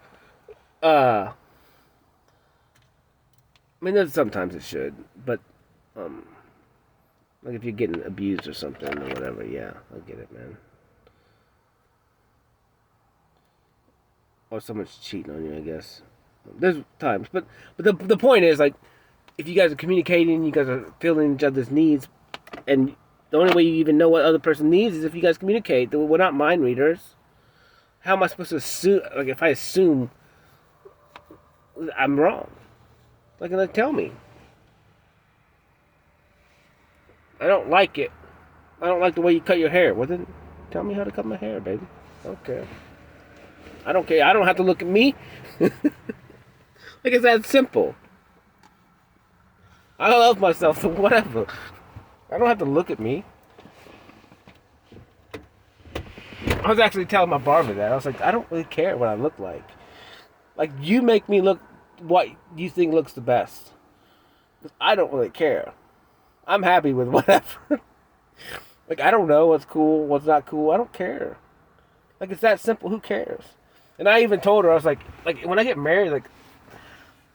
I mean, sometimes it should, but um, like if you're getting abused or something or whatever, yeah, I get it, man. Or someone's cheating on you, I guess. There's times, but the point is like, if you guys are communicating, you guys are feeling each other's needs, and the only way you even know what other person needs is if you guys communicate. We're not mind readers. How am I supposed to assume? Like if I assume I'm wrong, like tell me. I don't like it. I don't like the way you cut your hair. Well then, tell me how to cut my hair, baby. I don't care. I don't care. I don't have to look at me. Like it's that simple. I love myself, so whatever. I don't have to look at me. I was actually telling my barber that. I was like, I don't really care what I look like. Like, you make me look what you think looks the best. I don't really care. I'm happy with whatever. Like, I don't know what's cool, what's not cool. I don't care. Like, it's that simple. Who cares? And I even told her, I was like when I get married, like,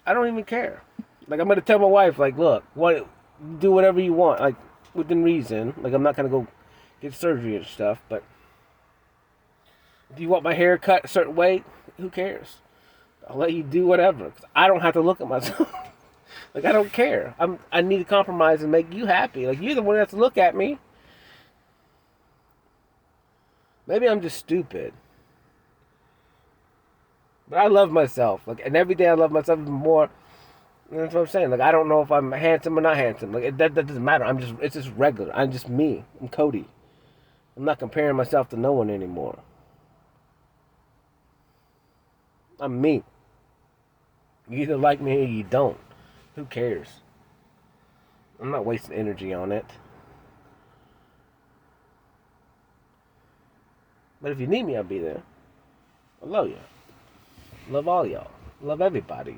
I don't even care. Like, I'm gonna tell my wife, like, look, do whatever you want, like, within reason. Like, I'm not gonna go get surgery and stuff, but if you want my hair cut a certain way, who cares? I'll let you do whatever. 'Cause I don't have to look at myself. Like, I don't care. I need to compromise and make you happy. Like, you're the one that has to look at me. Maybe I'm just stupid. But I love myself. Like, and every day I love myself even more. And that's what I'm saying. Like, I don't know if I'm handsome or not handsome. Like, that doesn't matter. It's just regular. I'm just me. I'm Cody. I'm not comparing myself to no one anymore. I'm me. You either like me or you don't. Who cares? I'm not wasting energy on it. But if you need me, I'll be there. I love you. Love all y'all. Love everybody.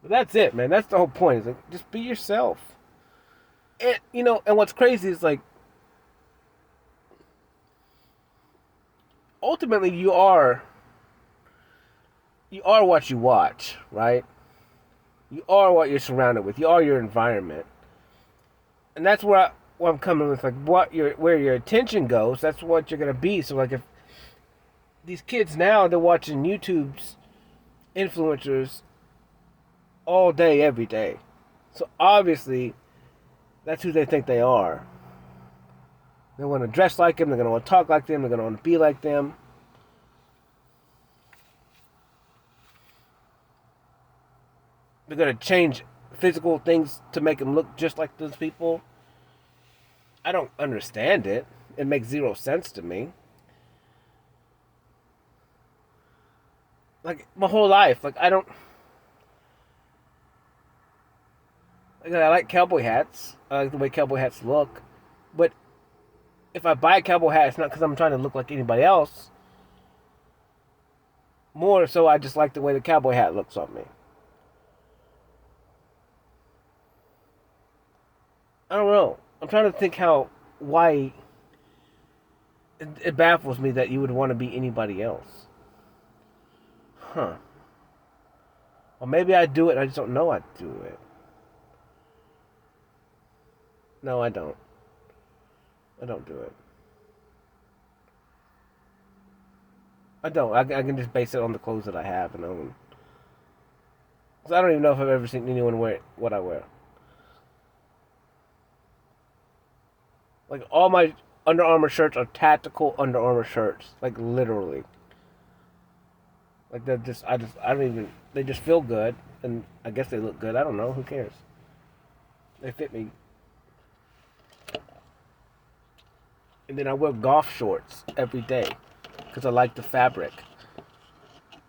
But that's it, man. That's the whole point. Is like, just be yourself. And and what's crazy is like ultimately you are what you watch, right? You are what you're surrounded with. You are your environment, and that's where I'm coming with. Like where your attention goes, that's what you're gonna be. So like if these kids now they're watching YouTube's influencers all day, every day, so obviously that's who they think they are. They want to dress like them. They're gonna want to talk like them. They're gonna want to be like them. They're gonna change physical things to make them look just like those people. I don't understand it. It makes zero sense to me. Like my whole life, like I don't. Like, I like cowboy hats. I like the way cowboy hats look, but if I buy a cowboy hat, it's not because I'm trying to look like anybody else. More so, I just like the way the cowboy hat looks on me. I don't know. I'm trying to think why it baffles me that you would want to be anybody else. Huh. Or maybe I do it and I just don't know I do it. No, I don't. I don't do it. I don't. I can just base it on the clothes that I have and own. Because I don't even know if I've ever seen anyone wear what I wear. Like, all my Under Armour shirts are tactical Under Armour shirts. Like, literally. Like, I don't even, they just feel good. And I guess they look good. I don't know. Who cares? They fit me. And then I wear golf shorts every day. Because I like the fabric.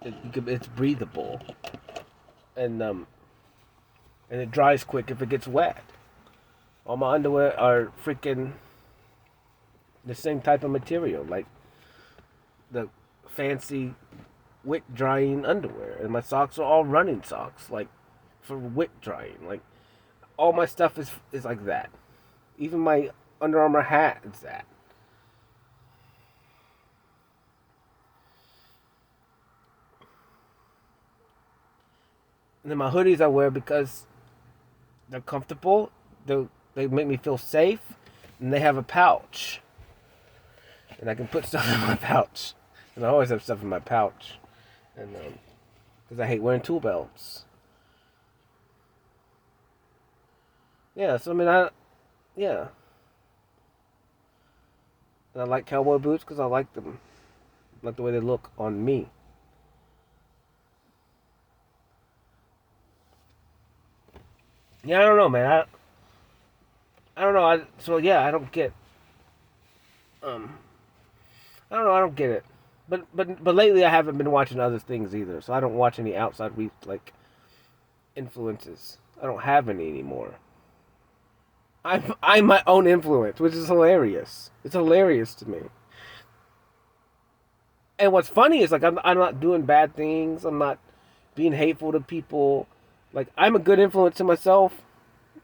It's breathable. And it dries quick if it gets wet. All my underwear are freaking the same type of material, like the fancy wick drying underwear, and my socks are all running socks, like for wick drying. Like all my stuff is like that. Even my Under Armour hat is that. And then my hoodies I wear because they're comfortable. They make me feel safe, and they have a pouch, and I can put stuff in my pouch. And I always have stuff in my pouch, and because I hate wearing tool belts. Yeah, so I mean, yeah, and I like cowboy boots because I like them, like the way they look on me. Yeah, I don't know, man. I don't know. So yeah, I don't get. Um, I don't know. I don't get it. But lately I haven't been watching other things either, so I don't watch any outside like influences. I don't have any anymore. I'm my own influence, which is hilarious. It's hilarious to me. And what's funny is like I'm not doing bad things. I'm not being hateful to people. Like I'm a good influence to myself.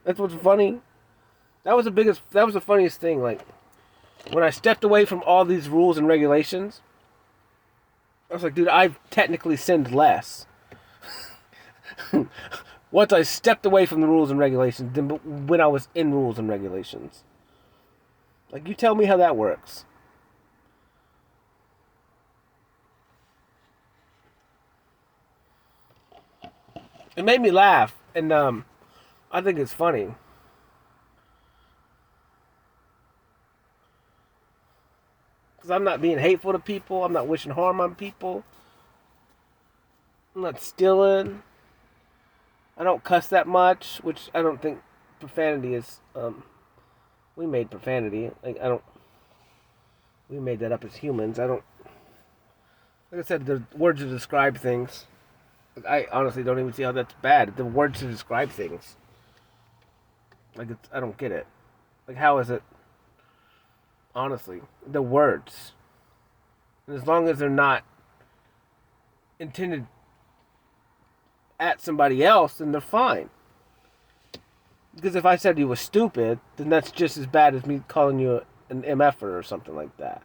That's what's funny. That was the funniest thing. Like when I stepped away from all these rules and regulations, I was like, dude, I've technically sinned less once I stepped away from the rules and regulations than when I was in rules and regulations. Like, you tell me how that works. It made me laugh, and I think it's funny. Because I'm not being hateful to people. I'm not wishing harm on people. I'm not stealing. I don't cuss that much, which I don't think profanity is. We made profanity. Like I don't. We made that up as humans. I don't. Like I said, the words to describe things. Like, I honestly don't even see how that's bad. The words to describe things. Like I don't get it. Like how is it? Honestly, the words. And as long as they're not intended at somebody else, then they're fine. Because if I said you were stupid, then that's just as bad as me calling you an MFer or something like that.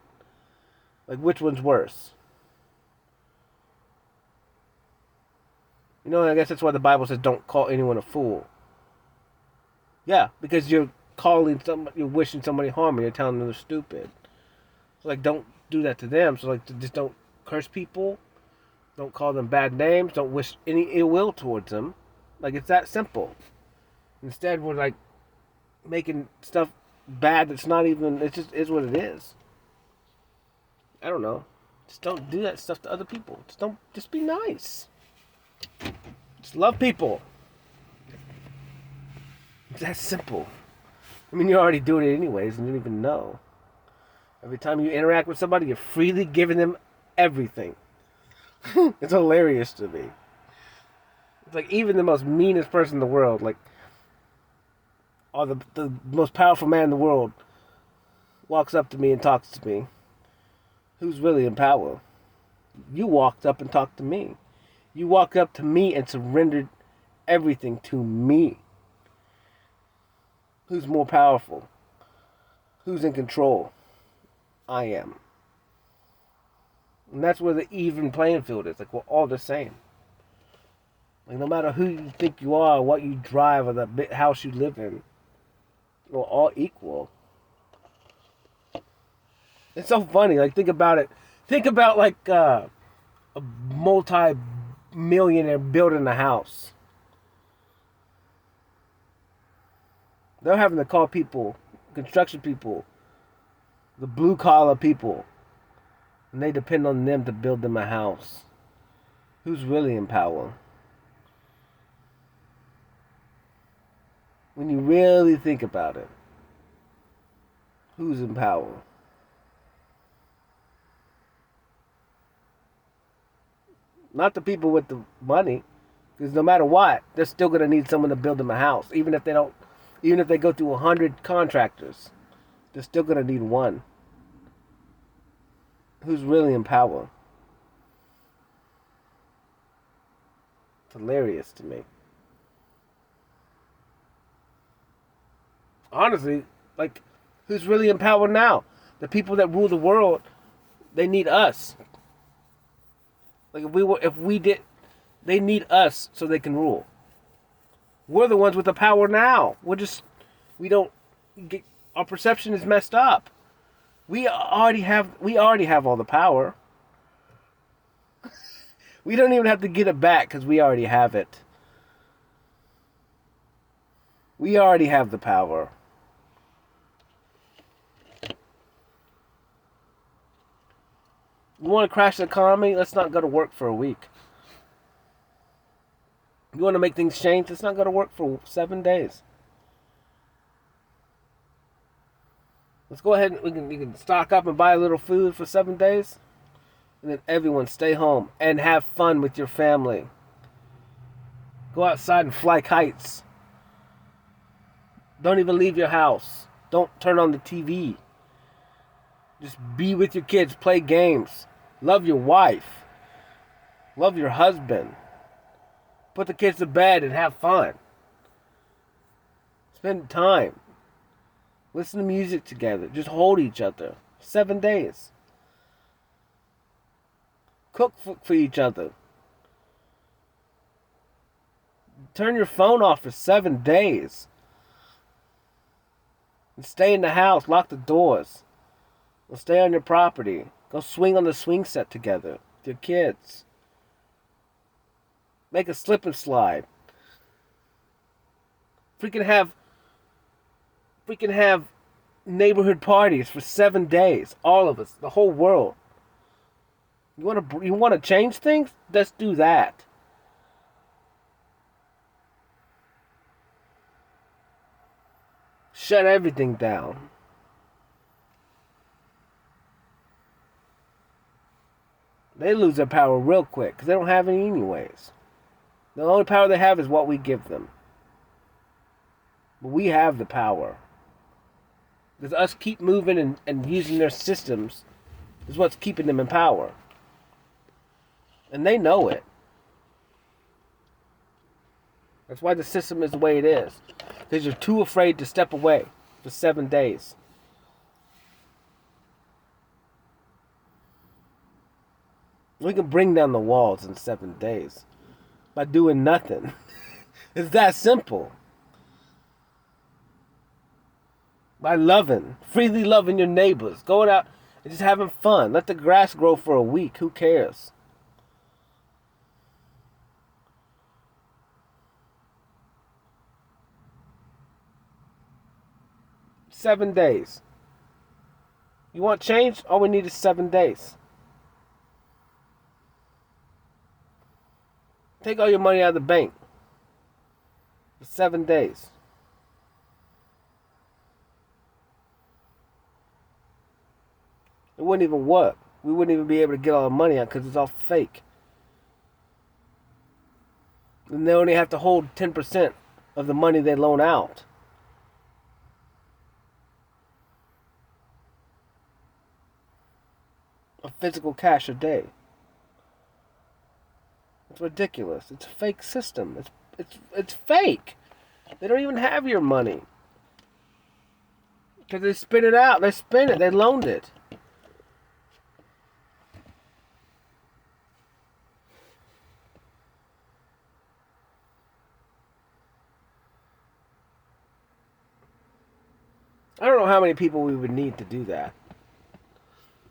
Like, which one's worse? You know, I guess that's why the Bible says don't call anyone a fool. Yeah, because you're you're wishing somebody harm and you're telling them they're stupid. So, like, don't do that to them. So, like, just don't curse people. Don't call them bad names. Don't wish any ill will towards them. Like, it's that simple. Instead, we're like making stuff bad that's not even, it just is what it is. I don't know. Just don't do that stuff to other people. Just be nice. Just love people. It's that simple. I mean, you're already doing it anyways and you don't even know. Every time you interact with somebody, you're freely giving them everything. It's hilarious to me. It's like even the most meanest person in the world, like, or the most powerful man in the world walks up to me and talks to me. Who's really in power? You walked up and talked to me. You walked up to me and surrendered everything to me. Who's more powerful? Who's in control? I am. And that's where the even playing field is. Like, we're all the same. Like, no matter who you think you are, what you drive, or the house you live in, we're all equal. It's so funny. Like, think about it. Think about, like, a multi-millionaire building a house. They're having to call people, construction people, the blue-collar people, and they depend on them to build them a house. Who's really in power? When you really think about it, who's in power? Not the people with the money, because no matter what, they're still going to need someone to build them a house. Even if they go through 100 contractors, they're still going to need one. Who's really in power? It's hilarious to me. Honestly, like, who's really in power now? The people that rule the world, they need us. Like, they need us so they can rule. We're the ones with the power now. Our perception is messed up. We already have all the power. We don't even have to get it back because we already have it. We already have the power. You want to crash the economy? Let's not go to work for a week. You want to make things change? Let's not go to work for 7 days. Let's go ahead and we can stock up and buy a little food for 7 days. And then everyone stay home and have fun with your family. Go outside and fly kites. Don't even leave your house. Don't turn on the TV. Just be with your kids, play games. Love your wife. Love your husband. Put the kids to bed and have fun. Spend time. Listen to music together. Just hold each other. 7 days. Cook for each other. Turn your phone off for 7 days. And stay in the house. Lock the doors. Or stay on your property. Go swing on the swing set together with your kids. Make a slip and slide. Freaking have neighborhood parties for 7 days. All of us, the whole world. You want to change things? Let's do that. Shut everything down. They lose their power real quick because they don't have any anyways. The only power they have is what we give them. But we have the power. Because us keep moving and using their systems is what's keeping them in power. And they know it. That's why the system is the way it is. Because you're too afraid to step away for 7 days. We can bring down the walls in 7 days by doing nothing. It's that simple. By freely loving your neighbors, going out and just having fun. Let the grass grow for a week. Who cares? Seven days. You want change? All we need is 7 days. Take all your money out of the bank for 7 days. It wouldn't even work. We wouldn't even be able to get all the money out because it's all fake. And they only have to hold 10% of the money they loan out. Of physical cash a day. It's ridiculous. It's a fake system. It's fake. They don't even have your money. Because they spin it out. They spin it. They loaned it. I don't know how many people we would need to do that.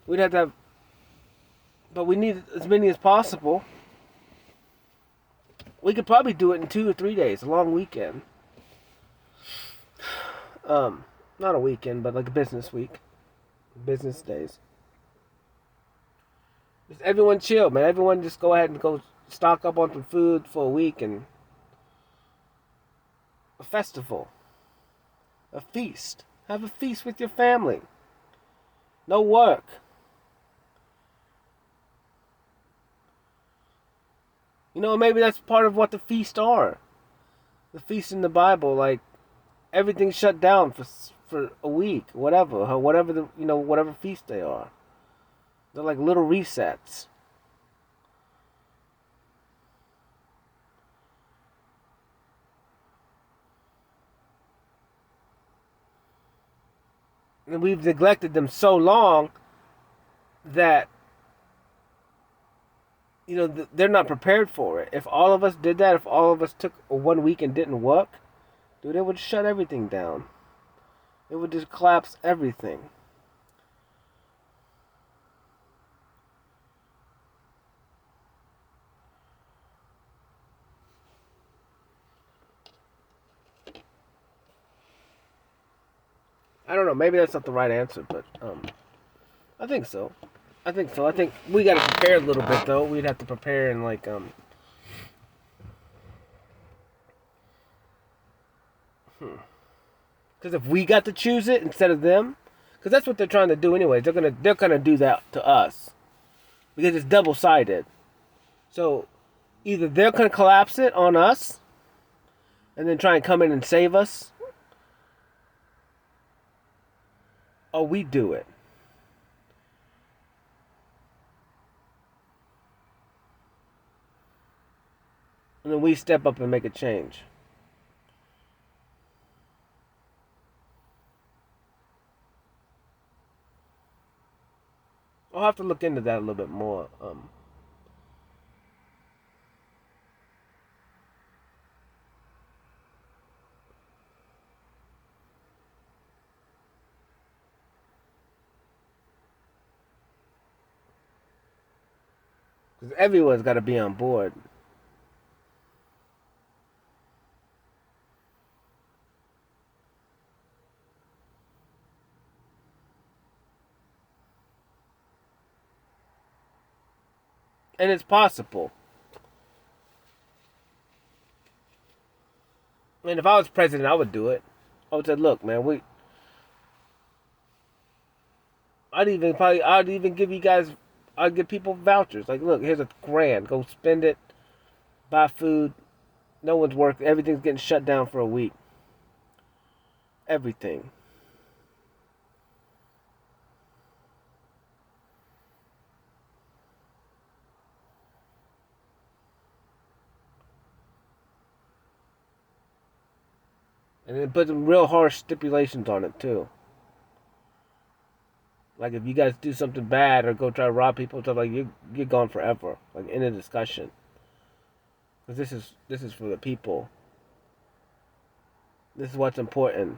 We'd have to have... But we need as many as possible. We could probably do it in 2 or 3 days. A long weekend. Not a weekend, but like a business week. Business days. Just everyone chill, man. Everyone just go ahead and go stock up on some food for a week and... A festival. A feast. Have a feast with your family. No work. You know, maybe that's part of what the feasts are. The feast in the Bible, like everything's shut down for a week, whatever whatever feast they are. They're like little resets. And we've neglected them so long that they're not prepared for it. If all of us did that, if all of us took 1 week and didn't work, dude, it would shut everything down. It would just collapse everything. I don't know. Maybe that's not the right answer, but I think so. I think we got to prepare a little bit, though. We'd have to prepare in like Because if we got to choose it instead of them, because that's what they're trying to do anyway. They're gonna do that to us because it's double-sided. So either they're gonna collapse it on us and then try and come in and save us, or we do it. And then we step up and make a change. I'll have to look into that a little bit more. Because everyone's got to be on board. And it's possible. I mean, if I was president, I would do it. I would say, look, man, I'd even give you guys, I'd give people vouchers. Like, look, here's $1,000. Go spend it, buy food. No one's working. Everything's getting shut down for a week. Everything. And then put some real harsh stipulations on it too. Like if you guys do something bad or go try to rob people, stuff like you're gone forever. Like in a discussion. Because this is for the people. This is what's important.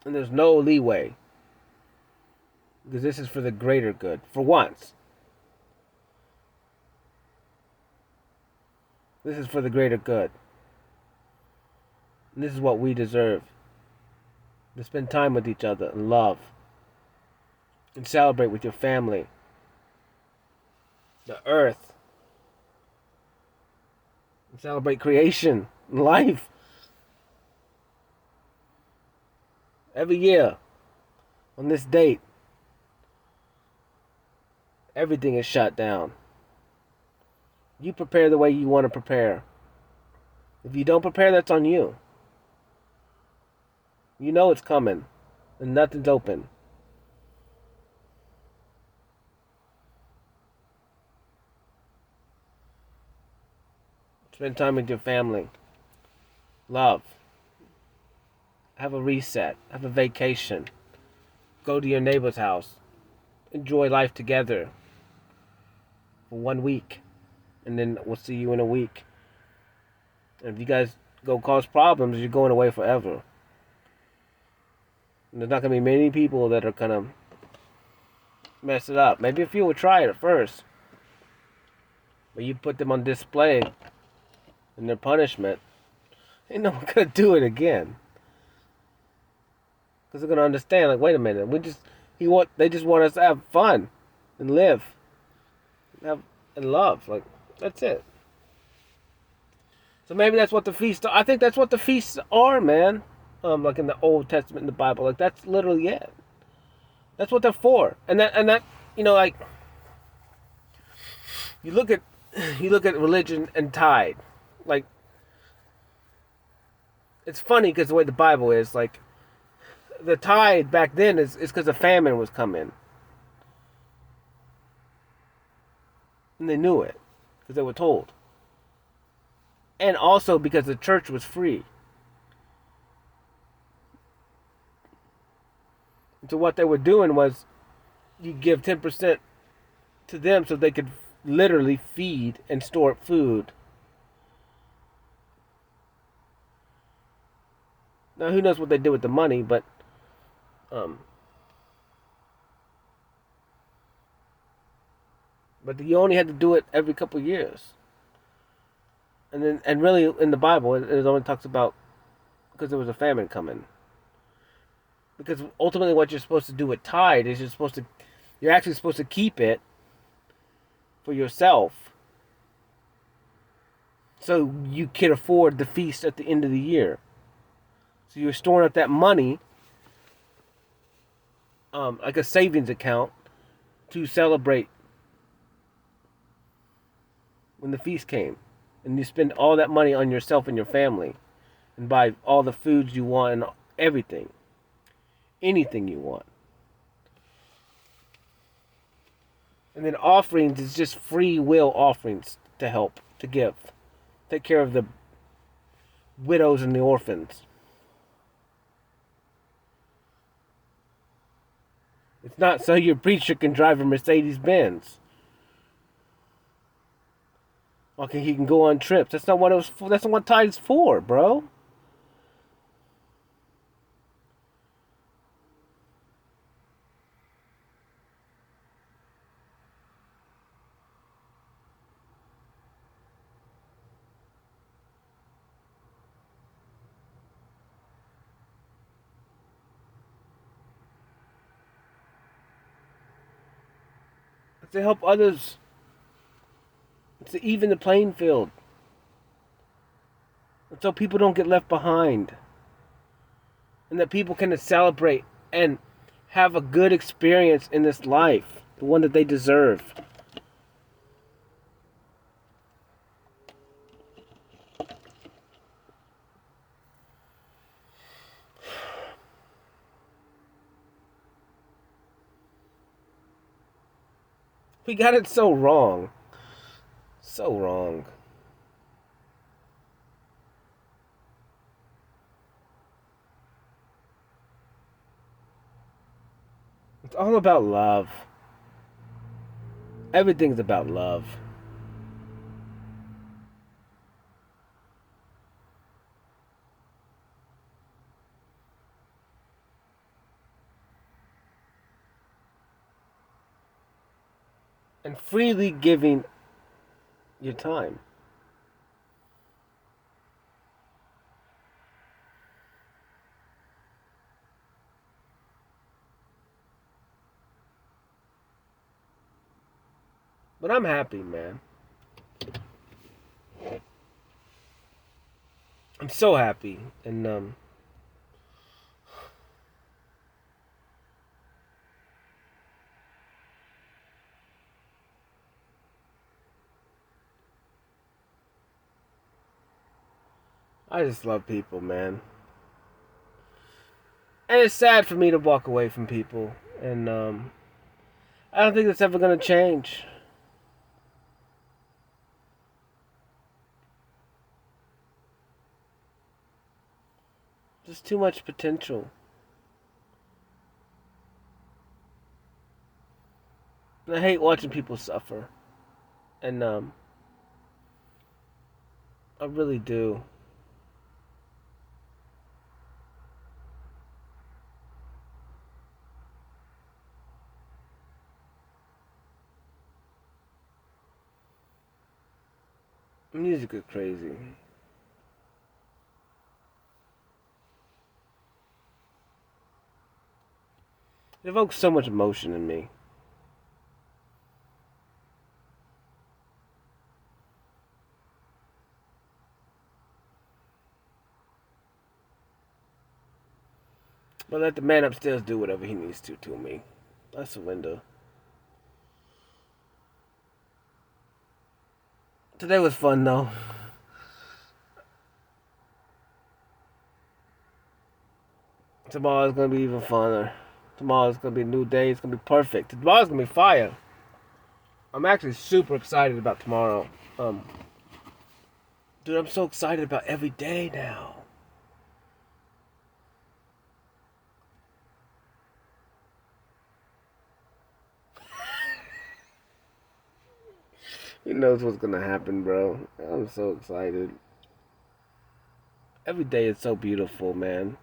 And there's no leeway. Because this is for the greater good. For once. This is for the greater good. And this is what we deserve. To spend time with each other and love. And celebrate with your family. The earth. And celebrate creation and life. Every year. On this date. Everything is shut down. You prepare the way you want to prepare. If you don't prepare, that's on you. You know it's coming. And nothing's open. Spend time with your family. Love. Have a reset. Have a vacation. Go to your neighbor's house. Enjoy life together. For 1 week. And then we'll see you in a week. And if you guys go cause problems, you're going away forever. And there's not going to be many people that are going to mess it up. Maybe a few will try it at first. But you put them on display in their punishment, ain't no one going to do it again. Because they're going to understand, like, wait a minute, they just want us to have fun and live. And love. Like, that's it. So maybe that's what the feasts are. I think that's what the feasts are, man. Like in the Old Testament in the Bible. Like that's literally it. That's what they're for. And that like you look at religion and tithe. Like it's funny because the way the Bible is, like the tithe back then is because a famine was coming. And they knew it. Because they were told. And also because the church was free. So what they were doing was you give 10% to them so they could literally feed and store up food. Now who knows what they did with the money, but you only had to do it every couple of years. And really in the Bible it only talks about because there was a famine coming. Because ultimately what you're supposed to do with tithe is you're actually supposed to keep it for yourself. So you can afford the feast at the end of the year. So you're storing up that money, like a savings account, to celebrate when the feast came. And you spend all that money on yourself and your family. And buy all the foods you want and everything. Anything you want. And then offerings is just free will offerings to help, to give. Take care of the widows and the orphans. It's not so your preacher can drive a Mercedes Benz. Okay, he can go on trips. That's not what it was for. That's not what tithe's for, bro. It's to help others. It's to even the playing field. So people don't get left behind. And that people can celebrate and have a good experience in this life. The one that they deserve. We got it so wrong. So wrong. It's all about love. Everything's about love. And freely giving your time. But I'm happy, man. I'm so happy. And I just love people, man. And it's sad for me to walk away from people. And I don't think that's ever gonna change. There's too much potential. And I hate watching people suffer. And I really do. Music is crazy. It evokes so much emotion in me. But let the man upstairs do whatever he needs to me. I surrender. Today was fun though. Tomorrow's gonna be even funner. Tomorrow's gonna be a new day. It's gonna be perfect. Tomorrow's gonna be fire. I'm actually super excited about tomorrow. Dude, I'm so excited about every day now. Who knows what's gonna happen, bro? I'm so excited. Every day is so beautiful, man.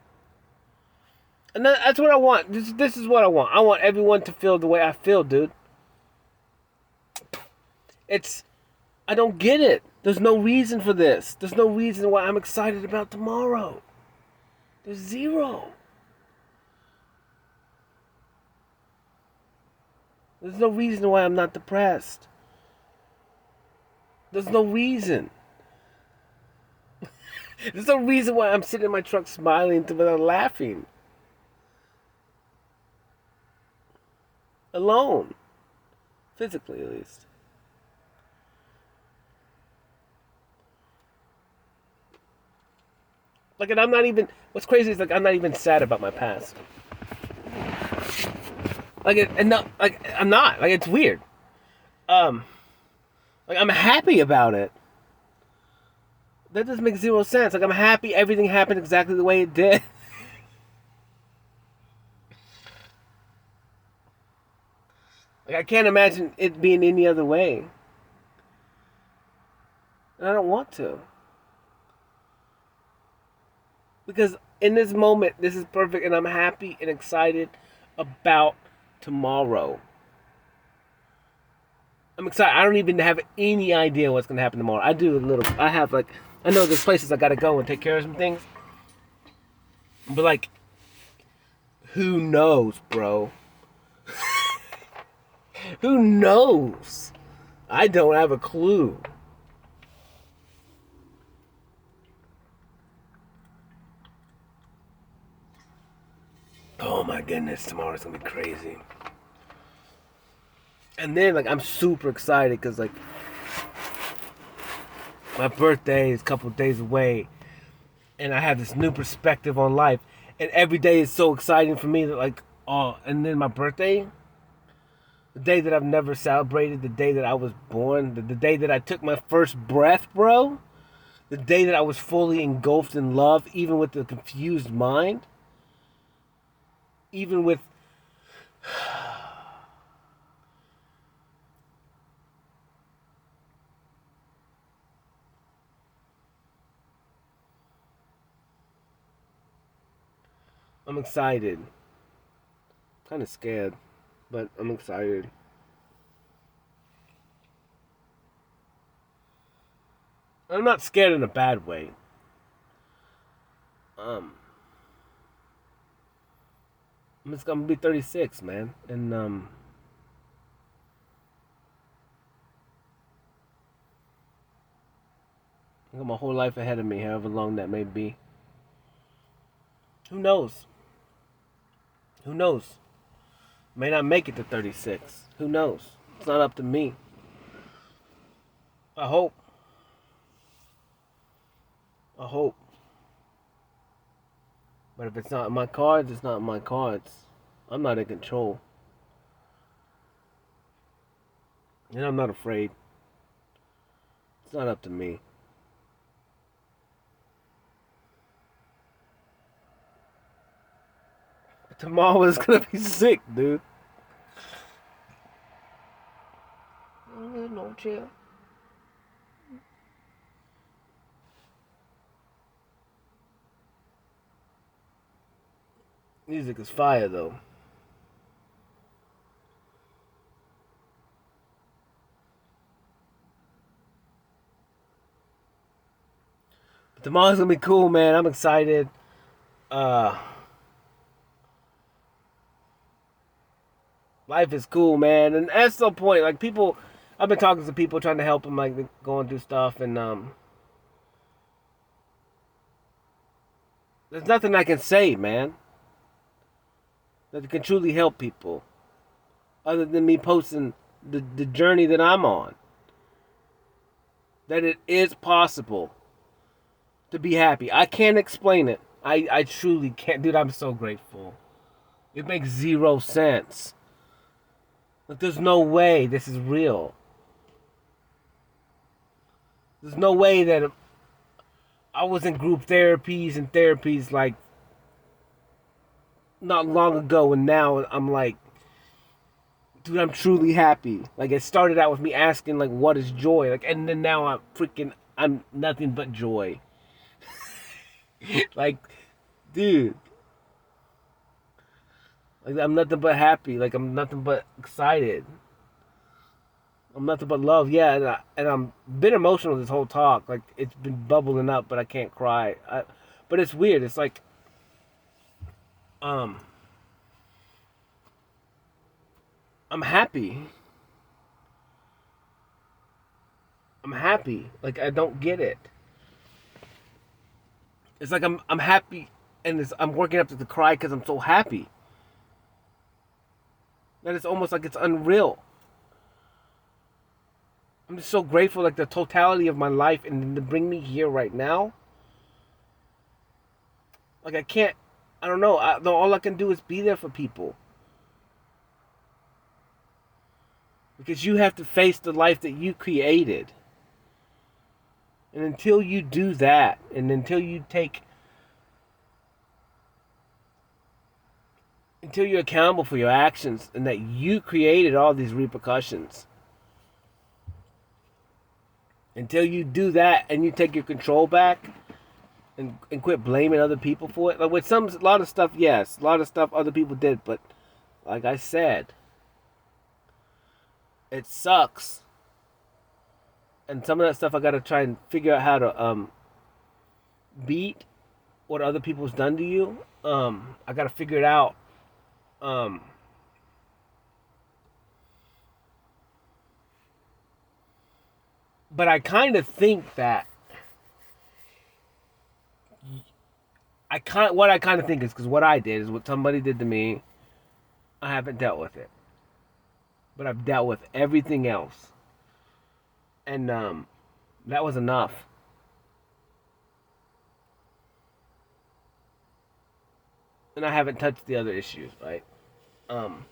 And that's what I want. This is what I want. I want everyone to feel the way I feel, dude. It's I don't get it. There's no reason for this. There's no reason why I'm excited about tomorrow. There's zero. There's no reason why I'm not depressed. There's no reason. There's no reason why I'm sitting in my truck smiling without laughing. Alone. Physically, at least. Like, and I'm not even. What's crazy is, like, I'm not even sad about my past. Like, and not, like, I'm not. Like, it's weird. Like, I'm happy about it. That doesn't make zero sense. Like, I'm happy everything happened exactly the way it did. Like, I can't imagine it being any other way. And I don't want to. Because in this moment, this is perfect, and I'm happy and excited about tomorrow. I'm excited. I don't even have any idea what's going to happen tomorrow. I do a little. I have, like, I know there's places I got to go and take care of some things. But, like, who knows, bro? Who knows? I don't have a clue. Oh my goodness, tomorrow's gonna be crazy. And then, like, I'm super excited because, like, my birthday is a couple days away, and I have this new perspective on life, and every day is so exciting for me that, like, oh, and then my birthday, The day that I've never celebrated, the day that I was born, the day that I took my first breath, bro. The day that I was fully engulfed in love, even with the confused mind. Even with... I'm excited. Kind of scared, but I'm excited. I'm not scared in a bad way. Um, I'm gonna be 36, man, and I got my whole life ahead of me, however long that may be. Who knows? Who knows? May not make it to 36. Who knows? It's not up to me. I hope. I hope. But if it's not in my cards, it's not in my cards. I'm not in control. And I'm not afraid. It's not up to me. But tomorrow is gonna be sick, dude. No chill. Music is fire, though. But tomorrow's gonna be cool, man. I'm excited. Uh, Life is cool, man. And at some point, like people, I've been talking to people trying to help them, like going through stuff, and there's nothing I can say, man, that can truly help people, other than me posting the journey that I'm on. That it is possible to be happy. I can't explain it. I truly can't. Dude, I'm so grateful. It makes zero sense. Like, there's no way this is real. There's no way that I was in group therapies like not long ago, and now I'm like, dude, I'm truly happy. Like, it started out with me asking, like, what is joy? Like, and then now I'm nothing but joy. Like, dude, like, I'm nothing but happy. Like, I'm nothing but excited. I'm nothing but love. Yeah, and I'm been emotional this whole talk. Like, it's been bubbling up, but I can't cry. But it's weird. It's like, um, I'm happy. I'm happy. Like, I don't get it. It's like I'm happy, and I'm working up to the cry because I'm so happy. That it's almost like it's unreal. I'm just so grateful, like the totality of my life, and to bring me here right now. Like, I can't. I don't know. All I can do is be there for people. Because you have to face the life that you created. And until you do that, and until you're accountable for your actions, and that you created all these repercussions, until you do that and you take your control back and quit blaming other people for it. Like, with a lot of stuff, yes, a lot of stuff other people did, but like I said, it sucks. And some of that stuff I gotta try and figure out how to beat what other people's done to you. I gotta figure it out. Um, but I kind of think that what I kind of think is, because what I did is what somebody did to me. I haven't dealt with it, but I've dealt with everything else, and that was enough. And I haven't touched the other issues, right? Um,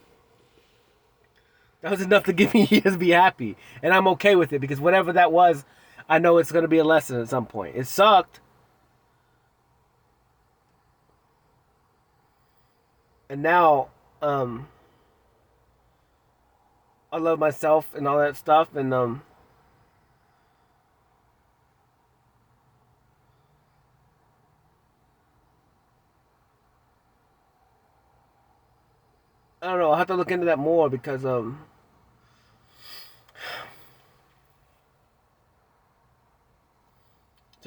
That was enough to give me years to be happy. And I'm okay with it because whatever that was, I know it's going to be a lesson at some point. It sucked. And now, I love myself and all that stuff. And, I don't know. I'll have to look into that more because, so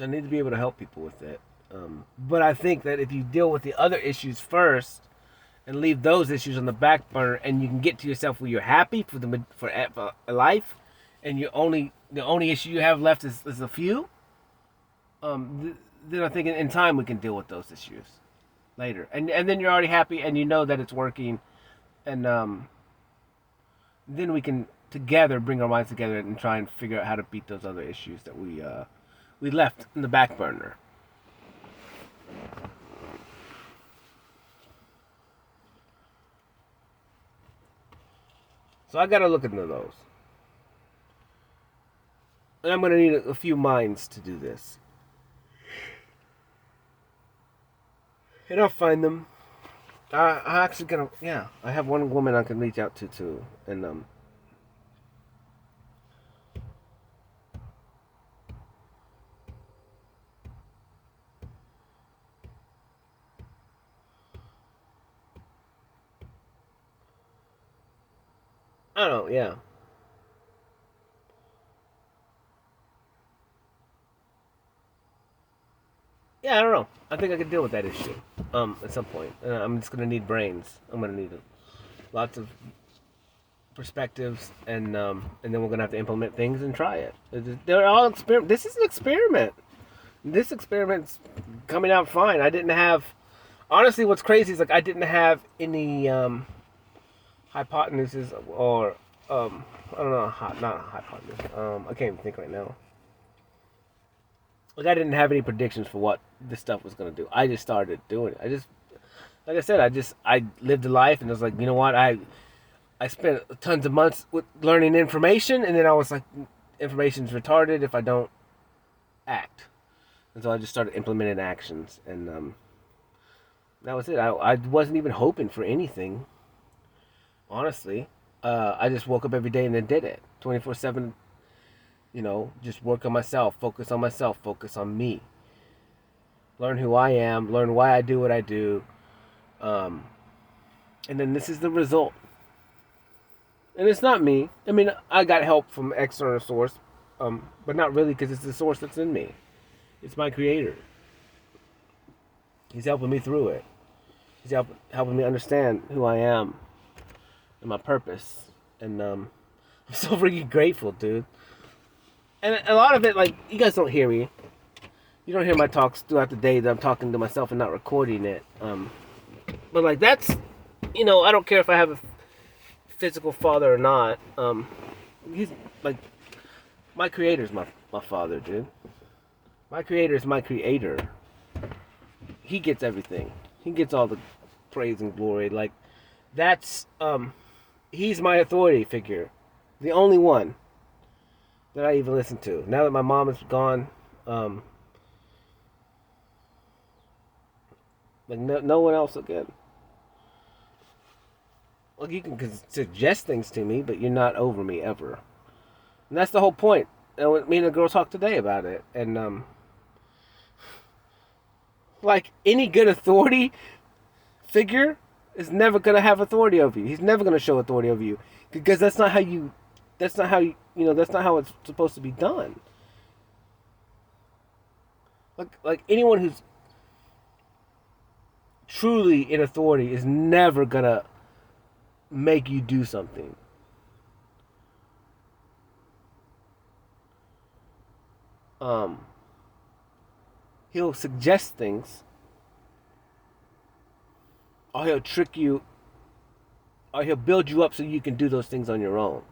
I need to be able to help people with it. But I think that if you deal with the other issues first and leave those issues on the back burner, and you can get to yourself where you're happy for a life, and the only issue you have left is a few. Then I think in time we can deal with those issues later, and then you're already happy and you know that it's working, and then we can together bring our minds together and try and figure out how to beat those other issues that we left in the back burner. So I gotta look into those. And I'm gonna need a few minds to do this. And I'll find them. I actually gonna, yeah. I have one woman I can reach out to too. And I don't know, yeah. Yeah, I don't know. I think I can deal with that issue at some point. I'm just gonna need brains. I'm gonna need lots of perspectives, and then we're gonna have to implement things and try it. They're all experiment. This is an experiment. This experiment's coming out fine. I didn't have. Honestly, what's crazy is like I didn't have any hypotenuses or I don't know, not hypotenuse. I can't even think right now. Like I didn't have any predictions for what this stuff was gonna do. I just started doing it. Like I said, I lived a life, and I was like, you know what, I spent tons of months with learning information, and then I was like, information's retarded if I don't act, and so I just started implementing actions, and that was it. I wasn't even hoping for anything, honestly. I just woke up every day and then did it, 24/7. You know, just work on myself, focus on me. Learn who I am, learn why I do what I do. And then this is the result. And it's not me. I mean, I got help from external source, but not really because it's the source that's in me. It's my creator. He's helping me through it. He's helping me understand who I am and my purpose. And I'm so freaking grateful, dude. And a lot of it, like, you guys don't hear me. You don't hear my talks throughout the day that I'm talking to myself and not recording it. But, like, that's, you know, I don't care if I have a physical father or not. He's, like, my creator's my father, dude. My creator's my creator. He gets everything. He gets all the praise and glory. Like, that's, he's my authority figure. The only one that I even listen to. Now that my mom is gone, like no one else again. Like you can suggest things to me, but you're not over me ever. And that's the whole point. And me and the girl talked today about it, and like any good authority figure is never gonna have authority over you. He's never gonna show authority over you because that's not how you. That's not how that's not how it's supposed to be done. Like anyone who's truly in authority is never gonna make you do something. He'll suggest things, or he'll trick you, or he'll build you up so you can do those things on your own.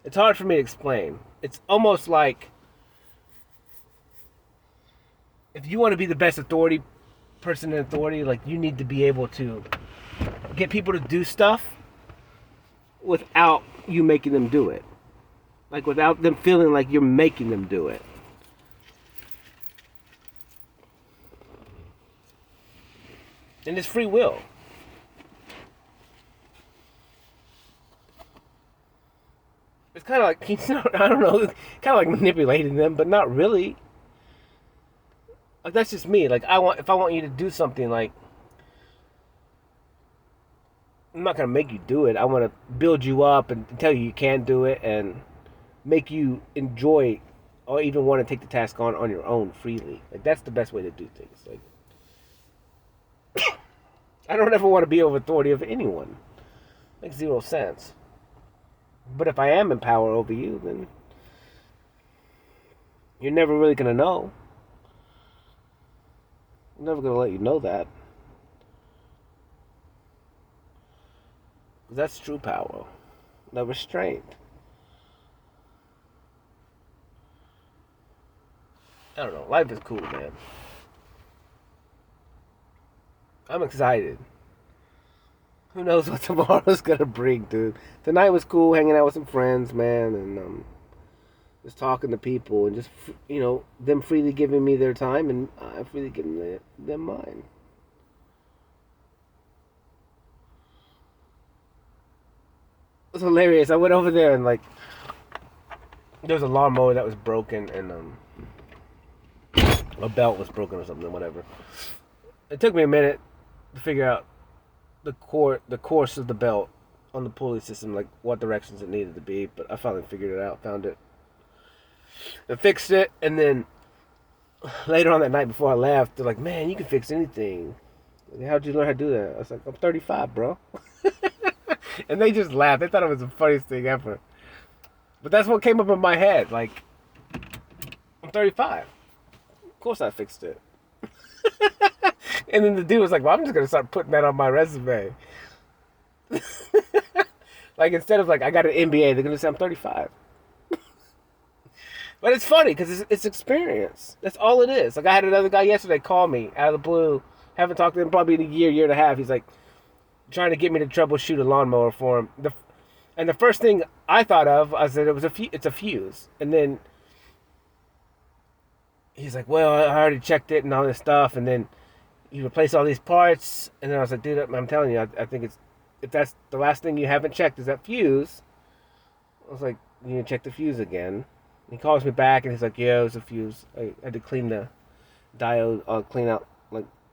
It's hard for me to explain. It's almost like if you want to be the best authority person in authority, like you need to be able to get people to do stuff without you making them do it. Like without them feeling like you're making them do it. And it's free will. It's kind of like, I don't know, kind of like manipulating them, but not really. Like that's just me. Like if I want you to do something, like I'm not gonna make you do it. I want to build you up and tell you can do it and make you enjoy or even want to take the task on your own freely. Like that's the best way to do things. Like I don't ever want to be over authority of anyone. Makes zero sense. But if I am in power over you, then you're never really gonna know. I'm never gonna let you know that. That's true power. The restraint. I don't know. Life is cool, man. I'm excited. Who knows what tomorrow's gonna bring, dude. Tonight was cool, hanging out with some friends, man, and just talking to people and just, them freely giving me their time and I freely giving them mine. It was hilarious. I went over there and there was a lawnmower that was broken and a belt was broken or something, whatever. It took me a minute to figure out the course of the belt on the pulley system, like what directions it needed to be, but I finally figured it out, found it, and fixed it. And then later on that night before I left, they're like, "Man, you can fix anything. How'd you learn how to do that?" I was like, "I'm 35, bro." And they just laughed. They thought it was the funniest thing ever. But that's what came up in my head. Like, I'm 35. Of course I fixed it. And then the dude was like, "Well, I'm just gonna start putting that on my resume." Like instead of I got an MBA, they're gonna say I'm 35. But it's funny because it's experience. That's all it is. Like I had another guy yesterday call me out of the blue. Haven't talked to him probably in a year and a half. He's like trying to get me to troubleshoot a lawnmower for him. And the first thing I thought of, I said it's a fuse. And then he's like, "Well, I already checked it and all this stuff." And then you replace all these parts. And then I was like, "Dude, I'm telling you, I think if that's the last thing you haven't checked is that fuse." I was like, "You need to check the fuse again." He calls me back and he's like, "Yeah, it was a fuse. I had to clean the diode, clean out,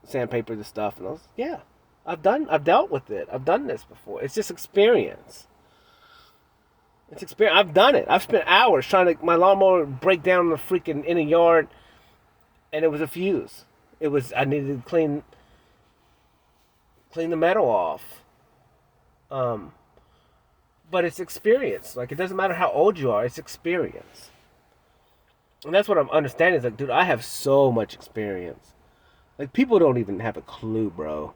sandpaper the stuff." And I was like, "Yeah, I've dealt with it. I've done this before. It's just experience. It's experience. I've done it. I've spent hours trying to my lawnmower break down in the freaking in a yard, and it was a fuse. I needed to clean the metal off. But it's experience. It doesn't matter how old you are. It's experience. And that's what I'm understanding. Is dude, I have so much experience. People don't even have a clue, bro.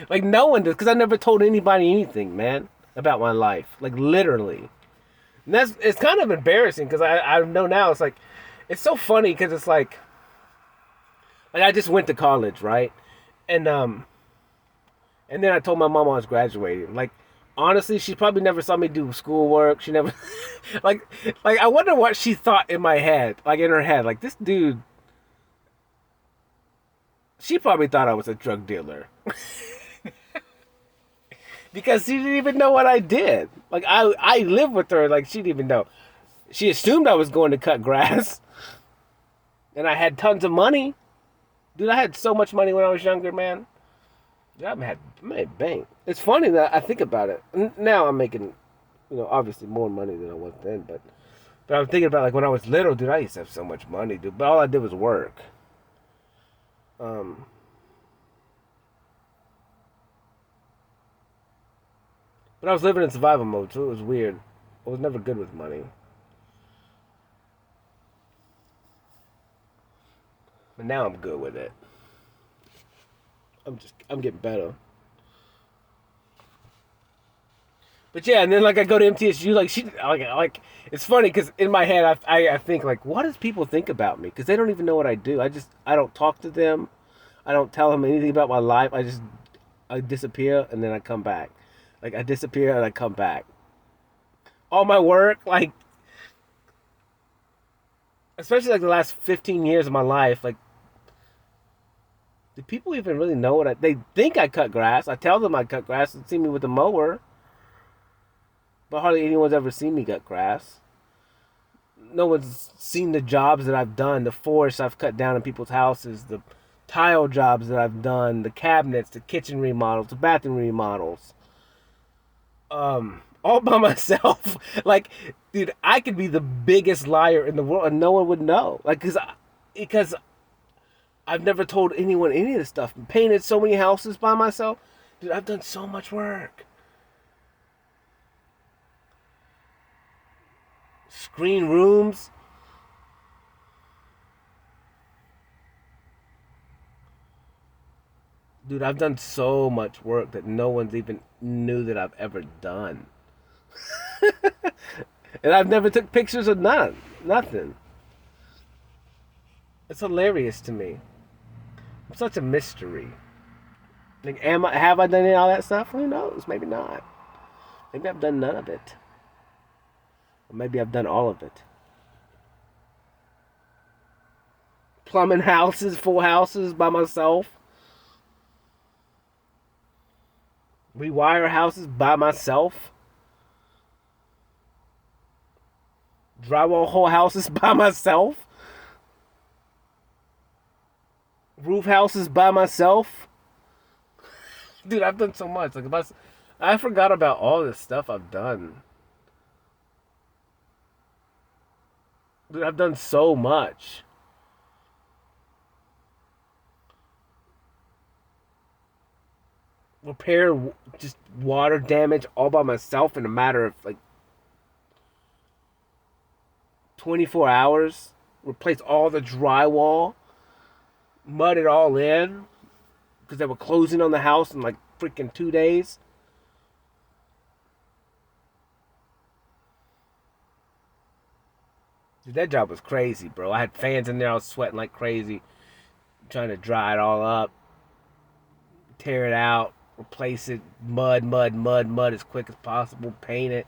No one does, because I never told anybody anything, man, about my life. Literally. And it's kind of embarrassing, because I know now, it's so funny, because it's I just went to college, right? And then I told my mom I was graduating. Honestly, she probably never saw me do schoolwork. She never, I wonder what she thought in my head, in her head, this dude. She probably thought I was a drug dealer. Because she didn't even know what I did. I lived with her, she didn't even know. She assumed I was going to cut grass. And I had tons of money. Dude, I had so much money when I was younger, man. Dude, I made bank. It's funny that I think about it. Now I'm making, obviously more money than I was then. But I was thinking about, when I was little, dude, I used to have so much money, dude. But all I did was work. But I was living in survival mode, so it was weird. I was never good with money. But now I'm good with it. I'm getting better. But yeah, and then I go to MTSU, it's funny because in my head I think what does people think about me? Because they don't even know what I do. I don't talk to them. I don't tell them anything about my life. I disappear and then I come back. I disappear and I come back. all my work, like especially like the last 15 years of my life, like do people even really know what they think I cut grass? I tell them I cut grass and see me with a mower, but hardly anyone's ever seen me cut grass. No one's seen the jobs that I've done, the forests I've cut down in people's houses, the tile jobs that I've done, the cabinets, the kitchen remodels, the bathroom remodels. All by myself. Like, dude, I could be the biggest liar in the world and no one would know. Like, because I've never told anyone any of this stuff. Painted so many houses by myself. Dude, I've done so much work. Screen rooms. Dude, I've done so much work that no one's even knew that I've ever done. And I've never took pictures of nothing. It's hilarious to me. I'm such a mystery. Like, have I done all that stuff? Who knows? Maybe not. Maybe I've done none of it. Or maybe I've done all of it. Plumbing houses, full houses by myself. Rewire houses by myself. Drywall whole houses by myself. Roof houses by myself. Dude, I've done so much. Like, I forgot about all this stuff I've done. Dude, I've done so much. Repair just water damage all by myself in a matter of like 24 hours. Replace all the drywall. Mud it all in. Because they were closing on the house in like freaking 2 days. Dude, that job was crazy, bro. I had fans in there. I was sweating like crazy. Trying to dry it all up. Tear it out. Replace it. Mud as quick as possible. Paint it.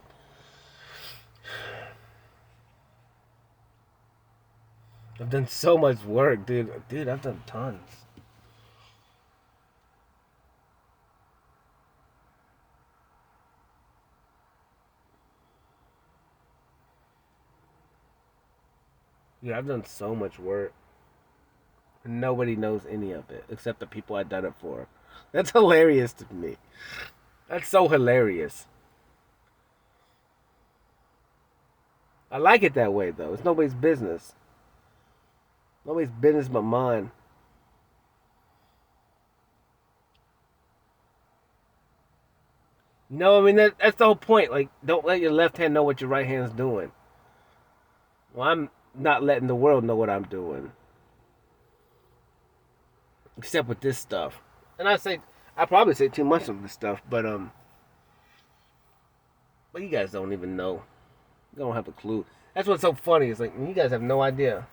I've done so much work, dude. Dude, I've done tons. Dude, I've done so much work. And nobody knows any of it except the people I've done it for. That's hilarious to me. That's so hilarious. I like it that way, though. It's nobody's business. Nobody's business but mine. No, I mean, that's the whole point. Like, don't let your left hand know what your right hand's doing. Well, I'm not letting the world know what I'm doing. Except with this stuff. And I probably say too much of this stuff, but you guys don't even know. You don't have a clue. That's what's so funny. It's like, you guys have no idea.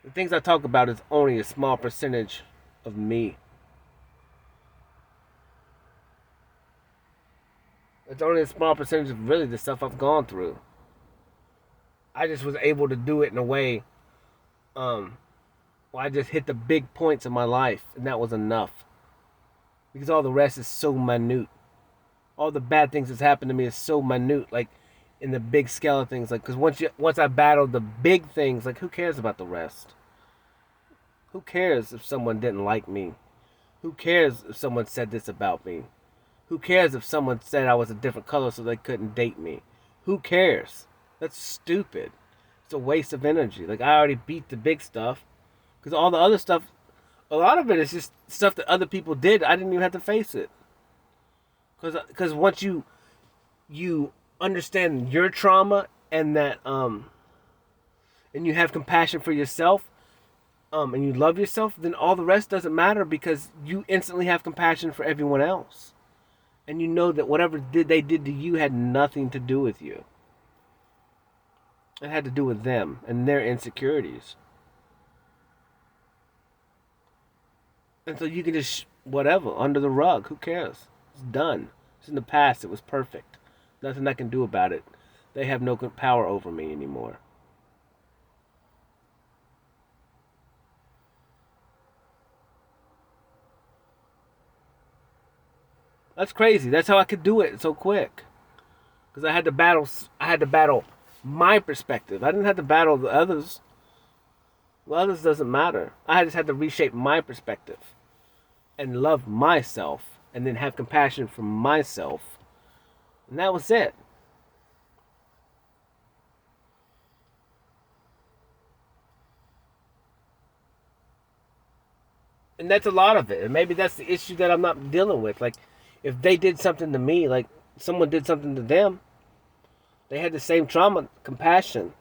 The things I talk about is only a small percentage of me. It's only a small percentage of really the stuff I've gone through. I just was able to do it in a way, well, I just hit the big points of my life, and that was enough. Because all the rest is so minute. All the bad things that's happened to me is so minute, like in the big scale of things. Like, because once I battled the big things, like, who cares about the rest? Who cares if someone didn't like me? Who cares if someone said this about me? Who cares if someone said I was a different color so they couldn't date me? Who cares? That's stupid. It's a waste of energy. Like, I already beat the big stuff. Because all the other stuff, a lot of it is just stuff that other people did. I didn't even have to face it. Because once you understand your trauma and that and you have compassion for yourself, and you love yourself, then all the rest doesn't matter because you instantly have compassion for everyone else. And you know that whatever they did to you had nothing to do with you. It had to do with them and their insecurities. And so you can just, whatever, under the rug. Who cares? It's done. It's in the past. It was perfect. Nothing I can do about it. They have no power over me anymore. That's crazy. That's how I could do it so quick. Because I had to battle. I had to battle my perspective. I didn't have to battle the others. The others doesn't matter. I just had to reshape my perspective and love myself, and then have compassion for myself, and that was it. And that's a lot of it. And maybe that's the issue that I'm not dealing with. Like, if they did something to me, like someone did something to them, they had the same trauma, compassion.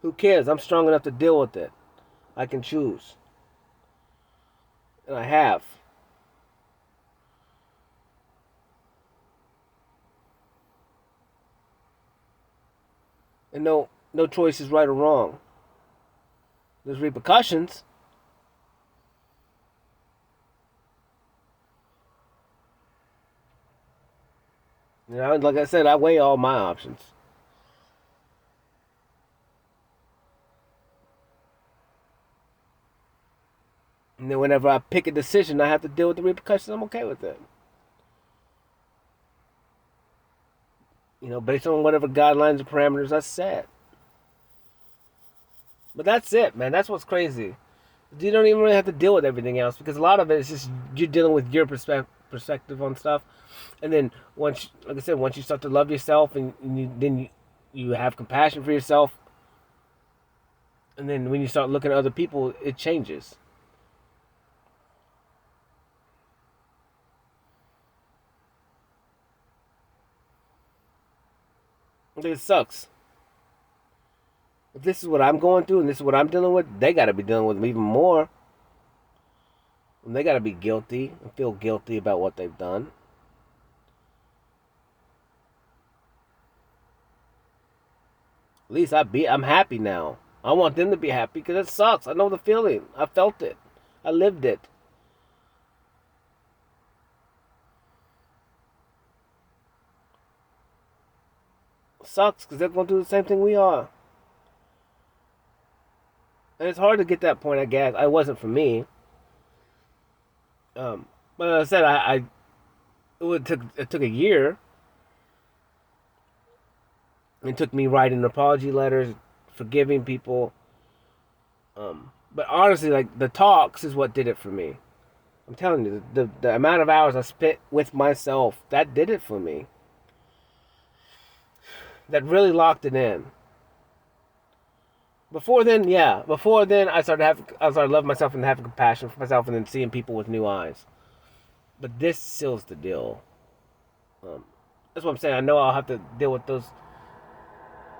Who cares? I'm strong enough to deal with it. I can choose. And I have. And no choice is right or wrong. There's repercussions. You know, like I said, I weigh all my options. And then whenever I pick a decision, I have to deal with the repercussions. I'm okay with it. You know, based on whatever guidelines or parameters I set. But that's it, man. That's what's crazy. You don't even really have to deal with everything else, because a lot of it is just you're dealing with your perspective on stuff. And then once, like I said, once you start to love yourself, and you have compassion for yourself, and then when you start looking at other people, it changes. I think it sucks. If this is what I'm going through and this is what I'm dealing with, they got to be dealing with even more. And they got to be guilty and feel guilty about what they've done. At least I'm happy now. I want them to be happy because it sucks. I know the feeling. I felt it. I lived it. It sucks because they're going through the same thing we are. And it's hard to get that point, I guess. It wasn't for me. But as I said, it took a year. It took me writing apology letters, forgiving people. But honestly, like, the talks is what did it for me. I'm telling you, the amount of hours I spent with myself, that did it for me. That really locked it in. Before then, yeah. Before then, I started loving myself and having compassion for myself, and then seeing people with new eyes. But this seals the deal. That's what I'm saying. I know I'll have to deal with those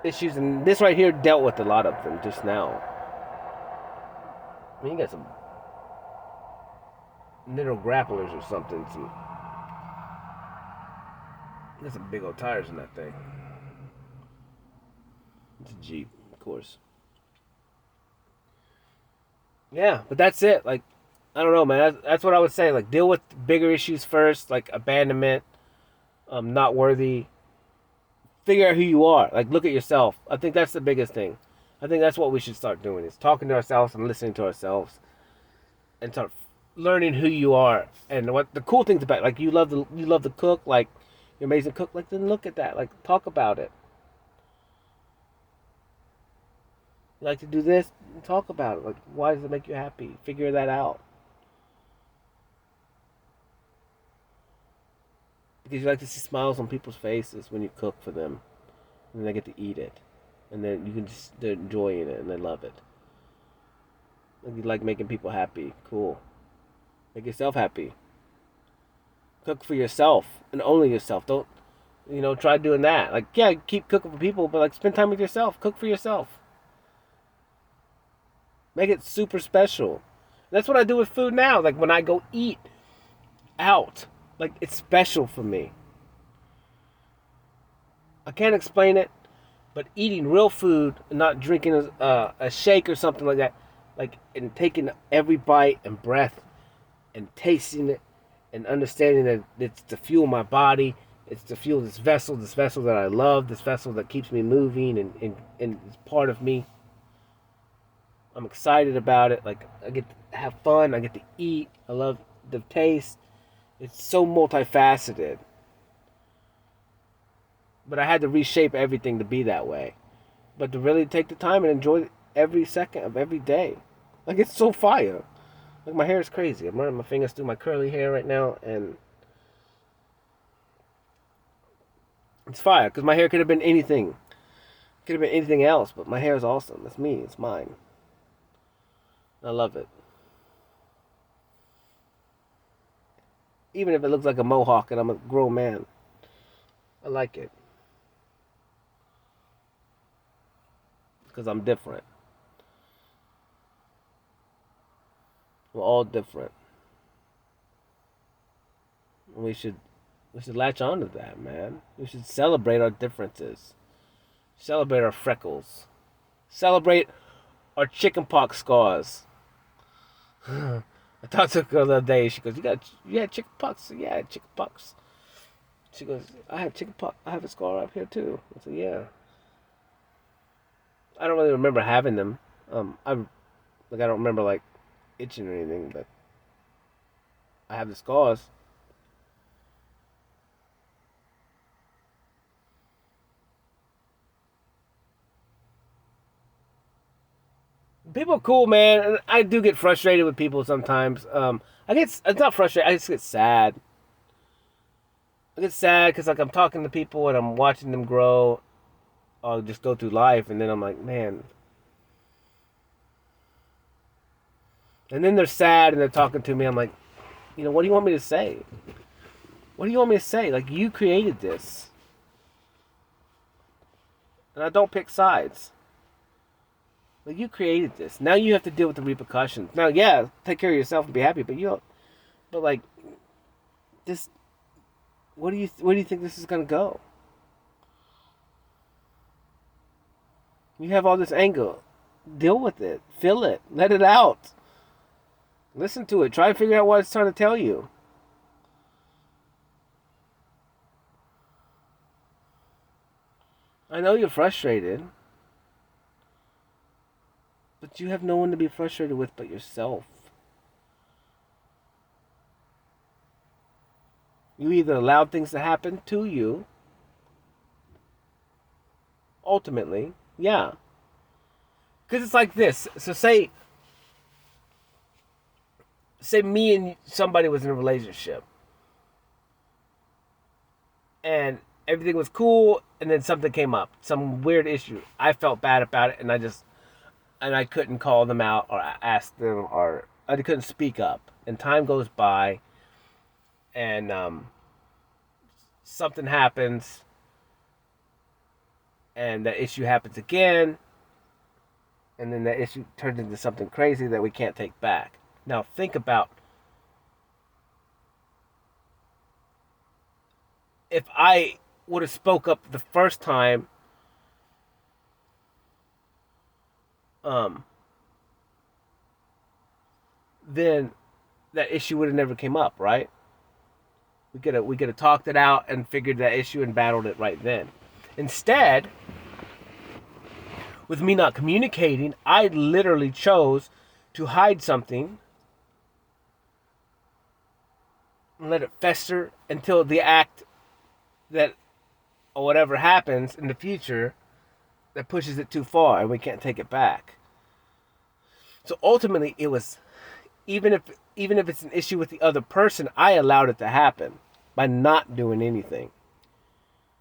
issues, and this right here dealt with a lot of them just now. I mean, you got some little grapplers or something. There's some big old tires in that thing. It's a Jeep, of course. Yeah, but that's it. Like, I don't know, man. That's what I would say. Like, deal with bigger issues first, like abandonment, not worthy. Figure out who you are. Like, look at yourself. I think that's the biggest thing. I think that's what we should start doing, is talking to ourselves and listening to ourselves, and start learning who you are. And what the cool things about, like, you love to cook, like, you're an amazing cook. Like, then look at that. Like, talk about it. You like to do this? Talk about it. Like, why does it make you happy? Figure that out. Because you like to see smiles on people's faces when you cook for them, and they get to eat it, and then you can just they're enjoying it and they love it. Like, you like making people happy. Cool. Make yourself happy. Cook for yourself and only yourself. Don't, try doing that. Like, yeah, keep cooking for people, but like, spend time with yourself. Cook for yourself. Make it super special. That's what I do with food now. Like, when I go eat out, like, it's special for me. I can't explain it, but eating real food and not drinking a shake or something like that, like, and taking every bite and breath and tasting it and understanding that it's to fuel my body It's to fuel this vessel that I love, this vessel that keeps me moving and is part of me. I'm excited about it. Like, I get to have fun. I get to eat. I love the taste. It's so multifaceted. But I had to reshape everything to be that way. But to really take the time and enjoy every second of every day. Like, it's so fire. Like, my hair is crazy. I'm running my fingers through my curly hair right now, and it's fire. Because my hair could have been anything. Could have been anything else, but my hair is awesome. It's me. It's mine. I love it. Even if it looks like a mohawk and I'm a grown man, I like it. Because I'm different. We're all different. We should latch on to that, man. We should celebrate our differences. Celebrate our freckles. Celebrate our chickenpox scars. I talked to a girl the other day. She goes, you had chickenpox? Yeah, I had chickenpox. She goes, I have chickenpox. I have a scar up here too. I said, yeah. I don't really remember having them. I don't remember like itching or anything, but I have the scars. People are cool, man. And I do get frustrated with people sometimes. It's not frustrated. I just get sad. I get sad because like I'm talking to people and I'm watching them grow. I'll just go through life, and then I'm like, man. And then they're sad and they're talking to me. I'm like, what do you want me to say? What do you want me to say? Like, you created this. And I don't pick sides. Like, you created this. Now you have to deal with the repercussions. Now, yeah, take care of yourself and be happy, but like, this, where do you think this is gonna go? You have all this anger. Deal with it. Feel it. Let it out. Listen to it. Try to figure out what it's trying to tell you. I know you're frustrated. But you have no one to be frustrated with but yourself. You either allowed things to happen to you. Ultimately, yeah. Because it's like this. So say me and somebody was in a relationship. And everything was cool, and then something came up. Some weird issue. I felt bad about it, and I couldn't call them out or ask them, or I couldn't speak up. And time goes by, and something happens, and that issue happens again, and then that issue turns into something crazy that we can't take back. Now think about if I would have spoke up the first time, then that issue would have never came up, right? We could have talked it out and figured that issue and battled it right then. Instead, with me not communicating, I literally chose to hide something and let it fester until the act that or whatever happens in the future that pushes it too far and we can't take it back. So ultimately, it was even if it's an issue with the other person, I allowed it to happen by not doing anything.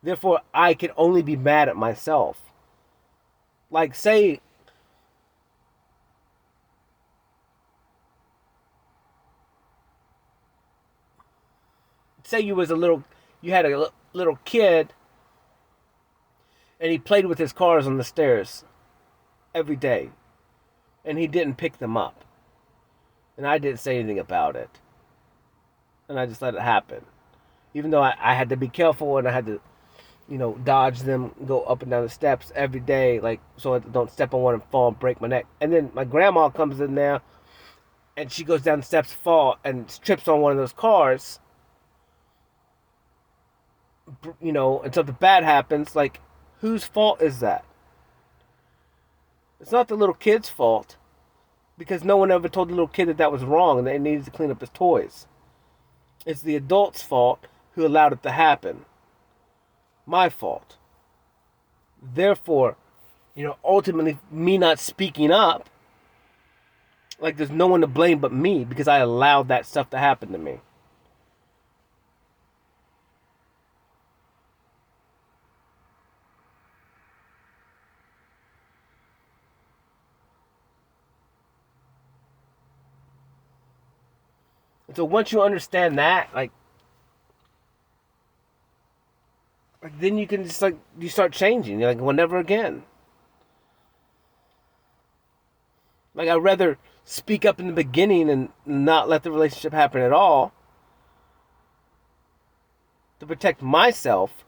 Therefore, I can only be mad at myself. Like, say you had a little kid, and he played with his cars on the stairs every day, and he didn't pick them up, and I didn't say anything about it, and I just let it happen, even though I had to be careful and I had to, dodge them, go up and down the steps every day, like, so I don't step on one and fall and break my neck. And then my grandma comes in there, and she goes down the steps, fall, and trips on one of those cars. and something bad happens, like, whose fault is that? It's not the little kid's fault because no one ever told the little kid that that was wrong and that he needed to clean up his toys. It's the adult's fault who allowed it to happen. My fault. Therefore, ultimately, me not speaking up, like, there's no one to blame but me because I allowed that stuff to happen to me. And so once you understand that, like then you can just, like, you start changing. You're like, well, never again. Like, I'd rather speak up in the beginning and not let the relationship happen at all to protect myself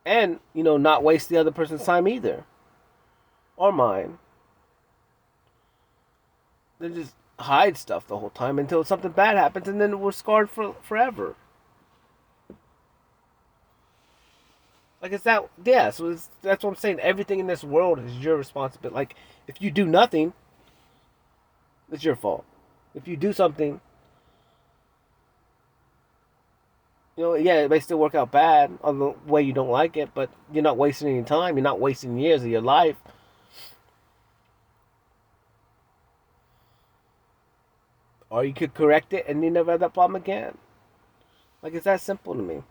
and, not waste the other person's time either. Or mine. They just hide stuff the whole time until something bad happens and then we're scarred for forever. Like, it's that, yeah, so that's what I'm saying. Everything in this world is your responsibility. Like, if you do nothing, it's your fault. If you do something, yeah, it may still work out bad on the way you don't like it, but you're not wasting any time. You're not wasting years of your life. Or you could correct it and you never have that problem again. Like, it's that simple to me.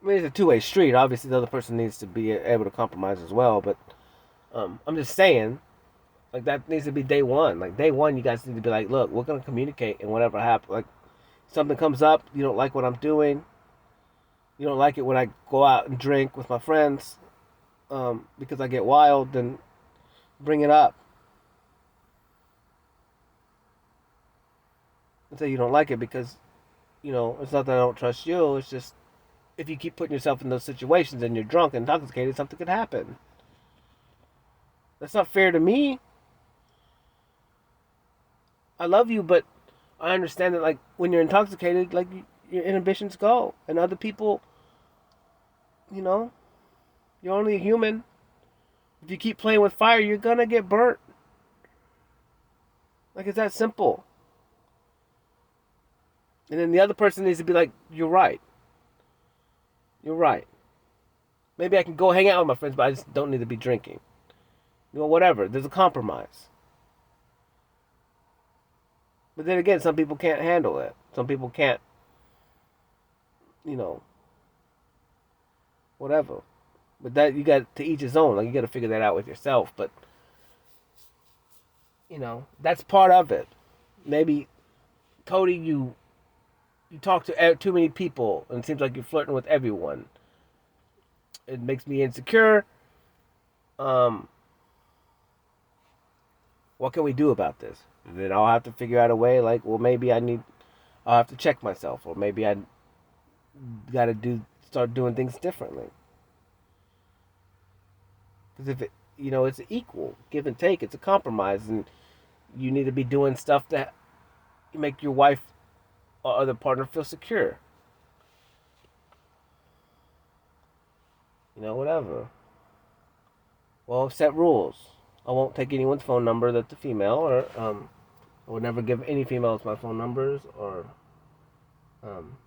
I mean, it's a two-way street. Obviously, the other person needs to be able to compromise as well, but I'm just saying, like, that needs to be day one. Like, day one, you guys need to be like, look, we're going to communicate, and whatever happens, like, something comes up, you don't like what I'm doing, you don't like it when I go out and drink with my friends because I get wild, then bring it up. And say you don't like it because, it's not that I don't trust you, it's just if you keep putting yourself in those situations and you're drunk and intoxicated, something could happen. That's not fair to me. I love you, but I understand that, like, when you're intoxicated, like, your inhibitions go, and other people, you know, you're only a human. If you keep playing with fire, you're gonna get burnt. Like, it's that simple. And then the other person needs to be like, you're right. You're right. Maybe I can go hang out with my friends, but I just don't need to be drinking. Whatever. There's a compromise. But then again, some people can't handle it. Some people can't, you know, whatever. But that, you got to each his own. Like, you got to figure that out with yourself. But, that's part of it. Maybe, Cody, you talk to too many people, and it seems like you're flirting with everyone. It makes me insecure. Um, what can we do about this? And then I'll have to figure out a way. Like, well, maybe I'll have to check myself, or maybe I got to start doing things differently. Because if it's equal, give and take. It's a compromise, and you need to be doing stuff that make your wife or other partner feel secure. Whatever. Well, set rules. I won't take anyone's phone number that's a female, or I would never give any females my phone numbers, or um,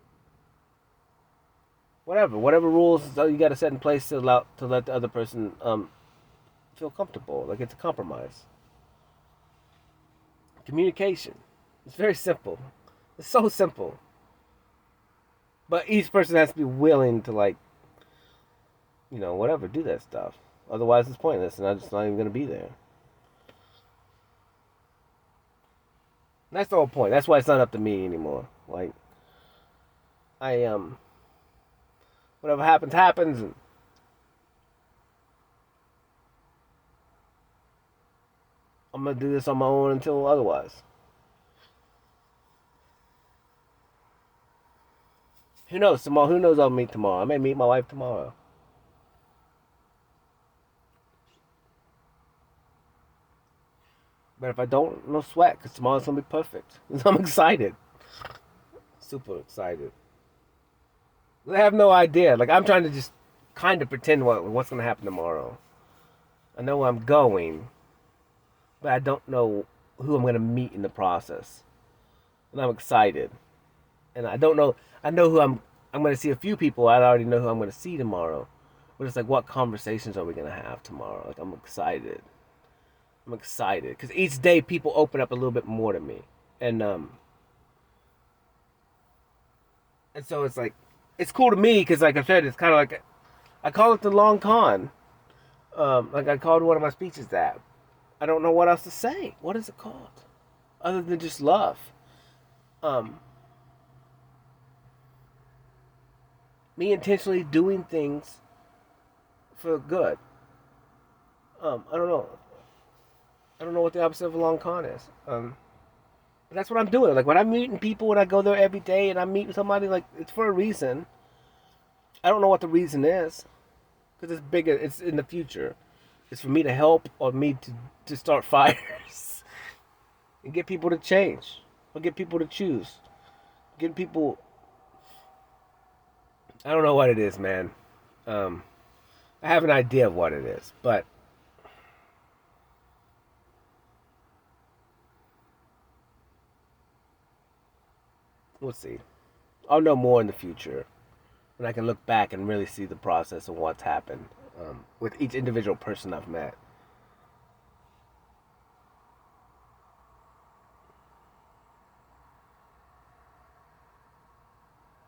whatever rules you got to set in place to let the other person feel comfortable. Like, it's a compromise. Communication. It's very simple. It's so simple. But each person has to be willing to, like, whatever, do that stuff. Otherwise, it's pointless, and I'm just not even going to be there. And that's the whole point. That's why it's not up to me anymore. Like, I whatever happens, and I'm gonna do this on my own until otherwise. Who knows tomorrow? Who knows I'll meet tomorrow? I may meet my wife tomorrow. But if I don't, no sweat, because tomorrow's gonna be perfect. I'm excited. Super excited. I have no idea. Like I'm trying to just kind of pretend what's gonna happen tomorrow. I know I'm going, but I don't know who I'm gonna meet in the process. And I'm excited. And I don't know. I know who I'm gonna see a few people. I already know who I'm gonna see tomorrow. But it's like, what conversations are we gonna have tomorrow? Like I'm excited. I'm excited because each day people open up a little bit more to me, and and so it's like it's cool to me because like I said, it's kind of like I call it the long con. Like I called one of my speeches that. I don't know what else to say. What is it called? Other than just love. Um, Me intentionally doing things for good. I don't know. I don't know what the opposite of a long con is. But that's what I'm doing. Like when I'm meeting people, when I go there every day and I'm meeting somebody, like it's for a reason. I don't know what the reason is, because it's bigger. It's in the future. It's for me to help or me to start fires and get people to change or get people to choose. Get people. I don't know what it is, man. Um, I have an idea of what it is, but we'll see. I'll know more in the future when I can look back and really see the process of what's happened with each individual person I've met.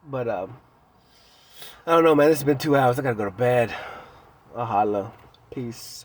But I don't know, man. This has been 2 hours. I gotta go to bed. I'll holla. Peace.